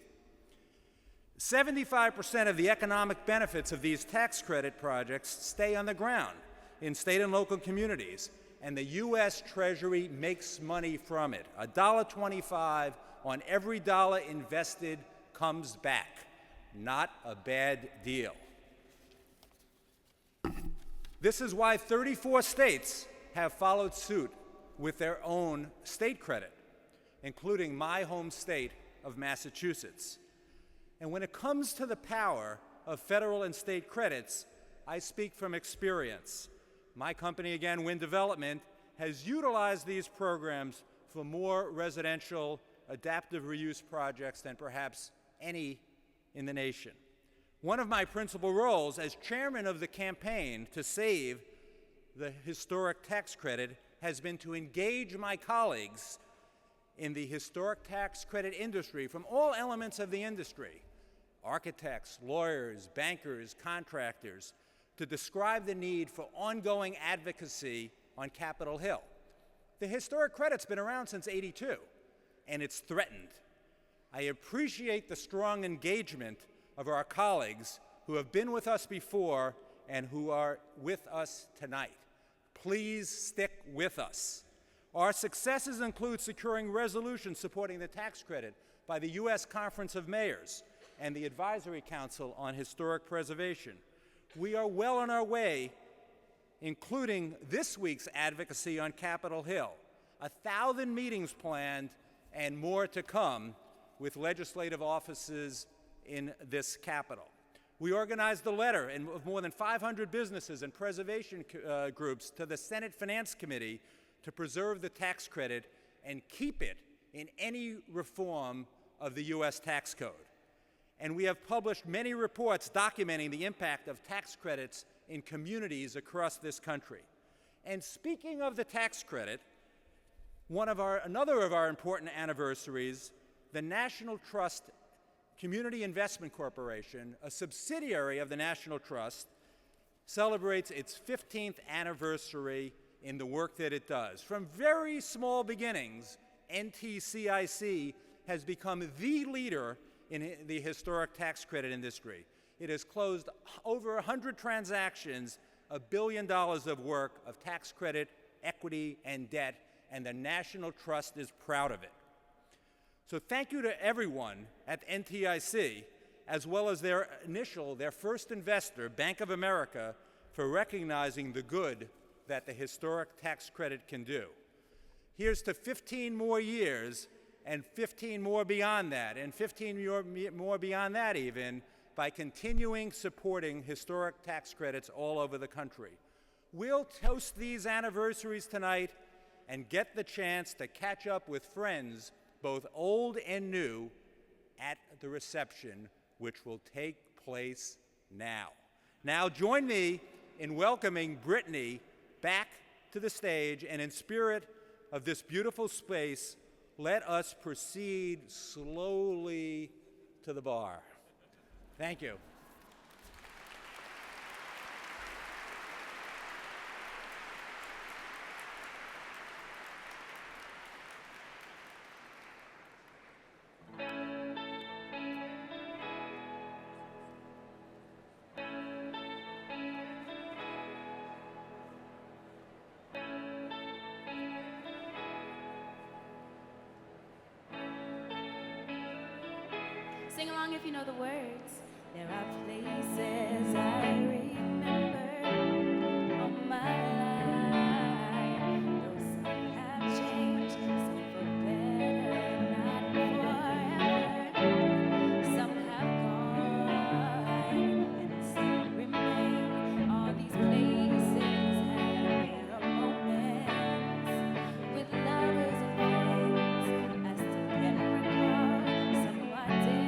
75% of the economic benefits of these tax credit projects stay on the ground in state and local communities, and the U.S. Treasury makes money from it. $1.25 on every dollar invested comes back. Not a bad deal. This is why 34 states have followed suit with their own state credit, including my home state of Massachusetts. And when it comes to the power of federal and state credits, I speak from experience. My company, again, Wynn Development, has utilized these programs for more residential adaptive reuse projects than perhaps any in the nation. One of my principal roles as chairman of the campaign to save the historic tax credit has been to engage my colleagues in the historic tax credit industry from all elements of the industry, architects, lawyers, bankers, contractors, to describe the need for ongoing advocacy on Capitol Hill. The historic credit's been around since '82, and it's threatened. I appreciate the strong engagement of our colleagues who have been with us before and who are with us tonight. Please stick with us. Our successes include securing resolutions supporting the tax credit by the U.S. Conference of Mayors and the Advisory Council on Historic Preservation. We are well on our way, including this week's advocacy on Capitol Hill, 1,000 meetings planned and more to come with legislative offices in this Capitol. We organized a letter of more than 500 businesses and preservation groups to the Senate Finance Committee to preserve the tax credit and keep it in any reform of the U.S. tax code. And we have published many reports documenting the impact of tax credits in communities across this country. And speaking of the tax credit, another of our important anniversaries, the National Trust Community Investment Corporation, a subsidiary of the National Trust, celebrates its 15th anniversary in the work that it does. From very small beginnings, NTCIC has become the leader in the historic tax credit industry. It has closed over 100 transactions, $1 billion of work of tax credit, equity, and debt, and the National Trust is proud of it. So thank you to everyone at NTIC, as well as their first investor, Bank of America, for recognizing the good that the historic tax credit can do. Here's to 15 more years, and 15 more beyond that, and 15 more beyond that even, by continuing supporting historic tax credits all over the country. We'll toast these anniversaries tonight and get the chance to catch up with friends, both old and new, at the reception, which will take place now. Now join me in welcoming Brittany back to the stage, and in spirit of this beautiful space, let us proceed slowly to the bar. Thank you. Sing along if you know the words. There are places I remember all my life. Though some have changed, some for better, not forever. Some have gone, and some remain. All these places have their moments with lovers and friends. I still can recall some I did.